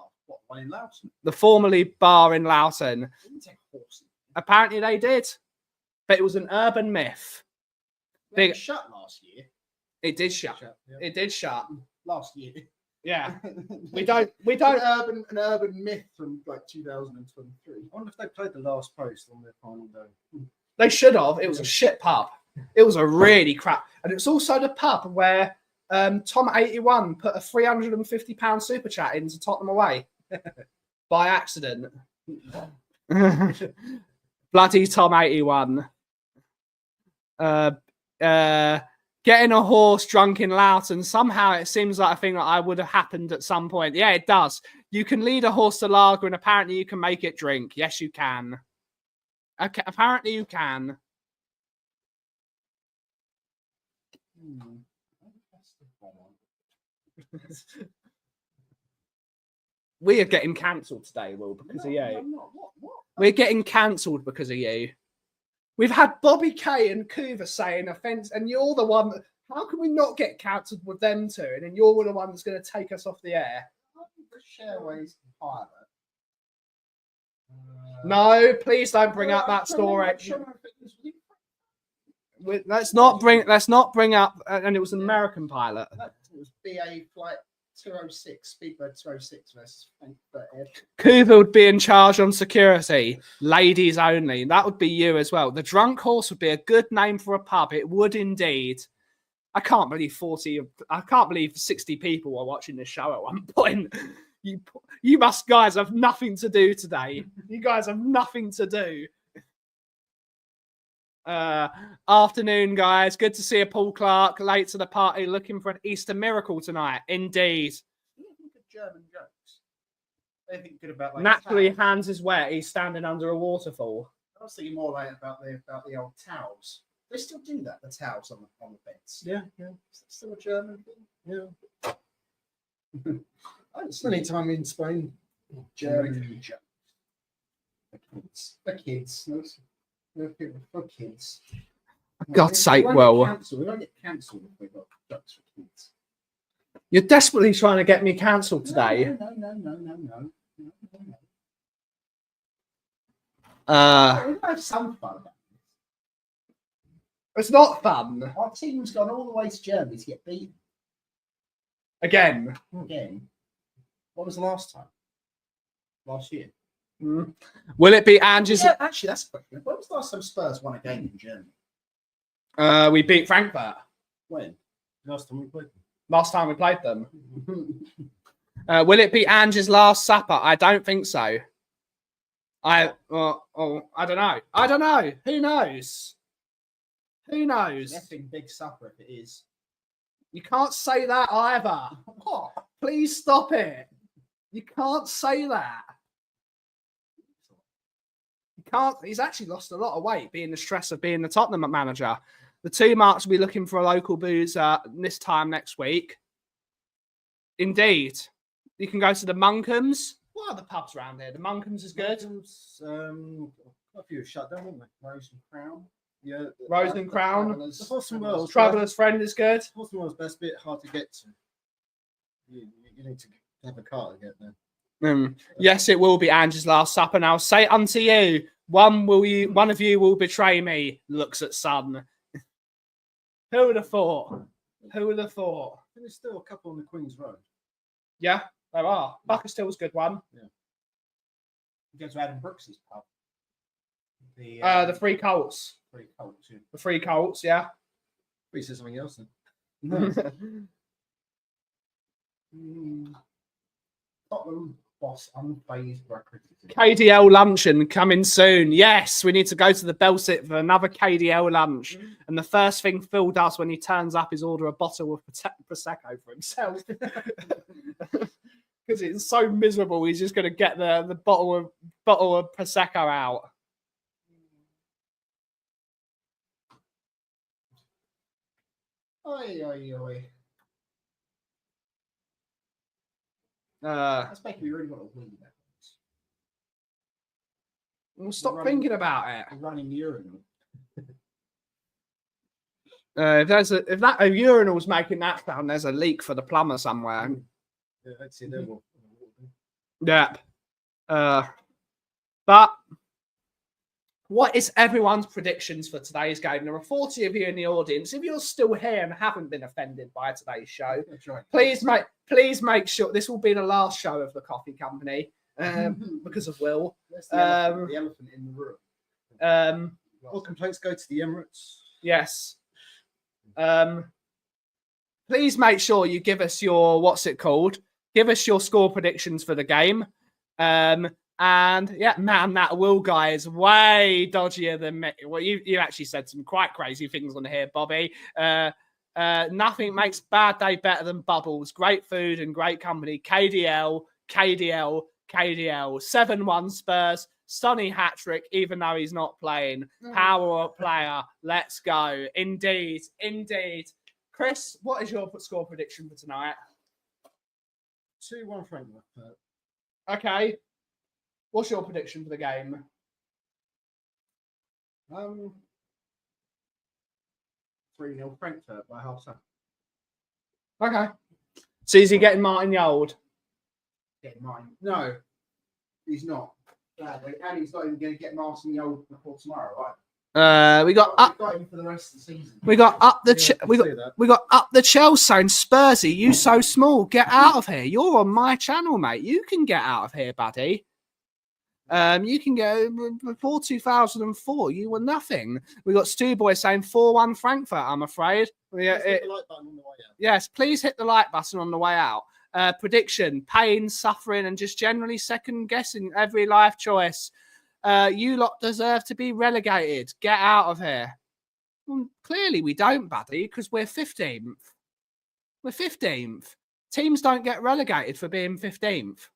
Speaker 4: one in Loughton?
Speaker 2: The formerly bar in Loughton.
Speaker 4: Didn't take a horse.
Speaker 2: Apparently they did, but it was an urban myth.
Speaker 4: It shut last year.
Speaker 2: It did shut.
Speaker 4: Yeah.
Speaker 2: It did shut
Speaker 4: Last year.
Speaker 2: Yeah. We
Speaker 4: An
Speaker 2: don't.
Speaker 4: urban myth from like 2023. I wonder if they played the last post on their final day.
Speaker 2: They should have. It was a shit pub. It was a really crap, and it's also the pub where Tom81 put a £350 super chat into Tottenham away by accident. Bloody Tom81. Getting a horse drunk in Loughton. Somehow it seems like a thing that I would have happened at some point. Yeah, it does. You can lead a horse to lager and apparently you can make it drink. Yes, you can. Okay, apparently you can. We are getting cancelled today, Will, because of you.
Speaker 4: I'm not. What?
Speaker 2: We're getting cancelled because of you. We've had Bobby Kay and Coover saying offence, and you're the one that. How can we not get cancelled with them two? And then you're the one that's going to take us off the air.
Speaker 4: Shareways pilot.
Speaker 2: No, please don't bring up that story. Let's not bring up. And it was an American pilot.
Speaker 4: It was BA flight 206, Speedbird 206 versus Frankfurt.
Speaker 2: Cooper would be in charge on security, ladies only. That would be you as well. The Drunk Horse would be a good name for a pub. It would indeed. I can't believe 60 people were watching this show at one point. You must guys have nothing to do today. You guys have nothing to do. Afternoon, guys. Good to see you, Paul Clark. Late to the party, looking for an Easter miracle tonight. Indeed.
Speaker 4: German jokes. Anything good about like
Speaker 2: Naturally,
Speaker 4: towels?
Speaker 2: hands is wet. He's standing under a waterfall.
Speaker 4: I was thinking more like about the old towels. They still do that. The towels on the beds.
Speaker 3: Yeah.
Speaker 4: Is that still a German thing?
Speaker 3: Yeah.
Speaker 4: I don't see
Speaker 3: Anytime in Spain.
Speaker 4: German jokes. For kids. For kids.
Speaker 2: For God's sake,
Speaker 4: we
Speaker 2: Will.
Speaker 4: We don't get cancelled if we've got jokes for kids.
Speaker 2: You're desperately trying to get me cancelled today.
Speaker 4: No. We might have some fun about
Speaker 2: It's not fun.
Speaker 4: it. Our team's gone all the way to Germany to get beaten
Speaker 2: Again.
Speaker 4: again. What was the last time? Last year.
Speaker 2: Mm. Will it be Angie's?
Speaker 4: Yeah, actually, that's a question. When was the last time Spurs won a game in Germany?
Speaker 2: We beat Frankfurt
Speaker 4: When? Last time we played
Speaker 2: last time we played them.
Speaker 4: them.
Speaker 2: Will it be Angie's last supper? I don't think so. I don't know. I don't know. Who knows? Who knows?
Speaker 4: Effing big supper if it is.
Speaker 2: You can't say that either.
Speaker 4: What?
Speaker 2: Please stop it. You can't say that. You can't. He's actually lost a lot of weight being the stress of being the Tottenham manager. The two marks will be looking for a local boozer this time next week. Indeed. You can go to the Monkham's. What are the pubs around here? The Monkham's is good.
Speaker 3: A few shut down, weren't they?
Speaker 4: Rose and Crown.
Speaker 3: Yeah.
Speaker 2: Rose and Crown.
Speaker 3: The Boston Wells.
Speaker 2: Traveller's Friend is good.
Speaker 3: Boston Wells, best bit hard to get to. You need to have a car to get there.
Speaker 2: Yes, it will be Angie's last supper. And I'll say unto you, one of you will betray me. Looks at Son. Who would have thought? Who would have thought?
Speaker 3: And there's still a couple on the Queen's Road.
Speaker 2: Yeah, there are. Buckerstill's a good one.
Speaker 4: You go to Adam Brooks's pub.
Speaker 2: The Three Colts.
Speaker 4: Three Colts. Yeah.
Speaker 2: The Three Colts, yeah.
Speaker 3: We said something else then.
Speaker 4: Tottenham boss unfazed by criticism.
Speaker 2: KDL luncheon coming soon. Yes, we need to go to the Belsit for another KDL lunch. And the first thing Phil does when he turns up is order a bottle of Prosecco for himself. Because it's so miserable, he's just going to get the bottle of Prosecco out.
Speaker 4: Oi, oi, oi.
Speaker 2: That's
Speaker 4: making me really want to win that.
Speaker 2: Well, stop thinking about it.
Speaker 4: Running urinal.
Speaker 2: If that a urinal's making that sound, there's a leak for the plumber somewhere.
Speaker 3: Yeah, let's see them.
Speaker 2: Yeah. But what is everyone's predictions for today's game? There are 40 of you in the audience. If you're still here and haven't been offended by today's show, please make sure this will be the last show of the Coffee Company because of Will.
Speaker 3: That's the elephant in the room. All complaints go to the Emirates.
Speaker 2: Yes. Please make sure you give us your give us your score predictions for the game. And yeah, man, that Will guy is way dodgier than me. Well, you actually said some quite crazy things on here, Bobby. Nothing makes bad day better than bubbles. Great food and great company. KDL. 7-1 Spurs. Sonny hat-trick, even though he's not playing. Power up player. Let's go. Indeed. Chris, what is your score prediction for tonight?
Speaker 3: 2-1 Frankfurt.
Speaker 2: Okay. What's your prediction for the game?
Speaker 4: 3-0 Frankfurt by half time.
Speaker 2: Okay. So is he getting Martin Yold?
Speaker 4: Getting mine. No, he's not. Sadly. And he's not even going to get Martin Yold before tomorrow, right?
Speaker 2: We got up.
Speaker 4: Got him for the rest of the season.
Speaker 2: We got up the. We got up the Chelsea and Spursy. You so small. Get out of here. You're on my channel, mate. You can get out of here, buddy. You can go before 2004. You were nothing. We got Stu Boy saying 4-1 Frankfurt. I'm afraid.
Speaker 3: Hit the like button on the way out.
Speaker 2: Yes, please hit the like button on the way out. Prediction: pain, suffering, and just generally second guessing every life choice. You lot deserve to be relegated. Get out of here. Well, clearly we don't, buddy, because we're 15th. We're 15th. Teams don't get relegated for being 15th.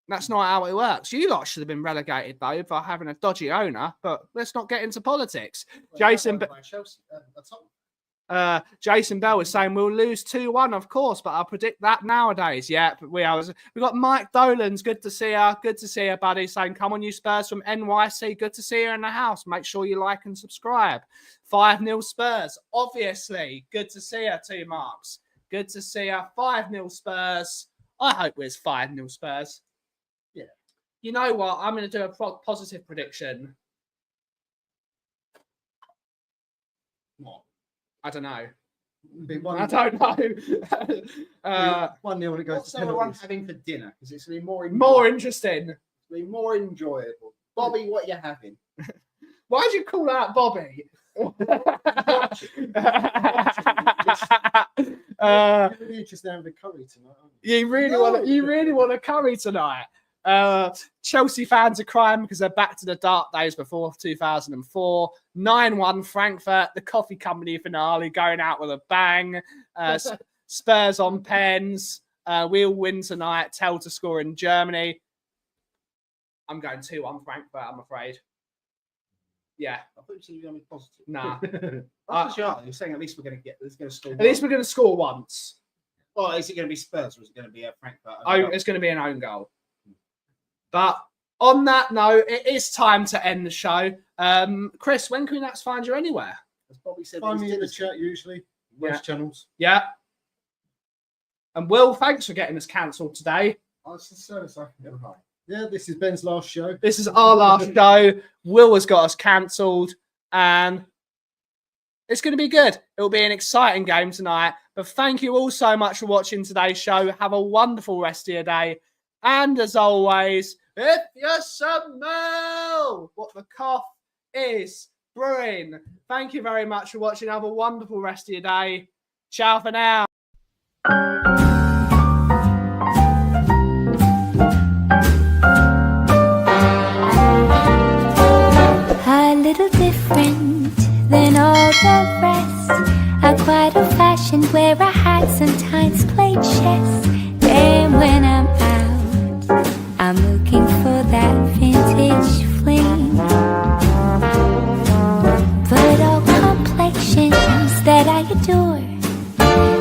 Speaker 2: That's not how it works. You lot should have been relegated, though, for having a dodgy owner, but let's not get into politics. Jason Bell is saying we'll lose 2-1, of course, but I predict that nowadays. Yeah, but we got Mike Dolan's. Good to see her. Good to see her, buddy. Saying, come on, you Spurs from NYC. Good to see her in the house. Make sure you like and subscribe. 5-0 Spurs. Obviously, good to see her. 2 marks. Good to see her. 5-0 Spurs. I hope it's 5-0 Spurs. You know what? I'm going to do a positive prediction.
Speaker 4: What?
Speaker 2: I don't know.
Speaker 3: Be one,
Speaker 2: I don't know.
Speaker 3: 1-0 when it goes
Speaker 4: What's
Speaker 3: to
Speaker 4: everyone
Speaker 3: penalties.
Speaker 4: having for dinner? Because it's going to be
Speaker 2: More interesting.
Speaker 4: be more enjoyable. Bobby, what are you having?
Speaker 2: Why'd you call out Bobby?
Speaker 3: You're really interested in having a curry tonight, aren't you?
Speaker 2: You really want a curry tonight. Chelsea fans are crying because they're back to the dark days before 2004. 9-1 Frankfurt, the Kauffie Company finale going out with a bang. Spurs on pens. We'll win tonight. Tell to score in Germany. I'm going 2-1 Frankfurt, I'm afraid. Yeah.
Speaker 4: I thought you said you were going to be positive.
Speaker 2: Nah.
Speaker 4: That's what you are. You're saying at least we're going to get. It's going to score.
Speaker 2: At least we're going to score once.
Speaker 4: Well, is it going to be Spurs or is it going to be a Frankfurt?
Speaker 2: It's going to be an own goal. But on that note, it is time to end the show. Chris, when can we next find you anywhere?
Speaker 4: As Bobby said,
Speaker 3: Find me in the chat usually. West channels.
Speaker 2: Yeah. And Will, thanks for getting us cancelled today.
Speaker 3: Oh, it's the service I can get right. Yeah, this is Ben's last show.
Speaker 2: This is our last show. Will has got us cancelled, and it's going to be good. It'll be an exciting game tonight. But thank you all so much for watching today's show. Have a wonderful rest of your day. And as always, if you smell what the cough is brewing, thank you very much for watching. Have a wonderful rest of your day. Ciao for now.
Speaker 1: A little different than all the rest. I'm quite old-fashioned where I had sometimes played chess. And when I'm out, I'm looking for that vintage fling. But all complexions that I adore,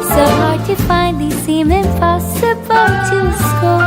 Speaker 1: so hard to find, they seem impossible to score.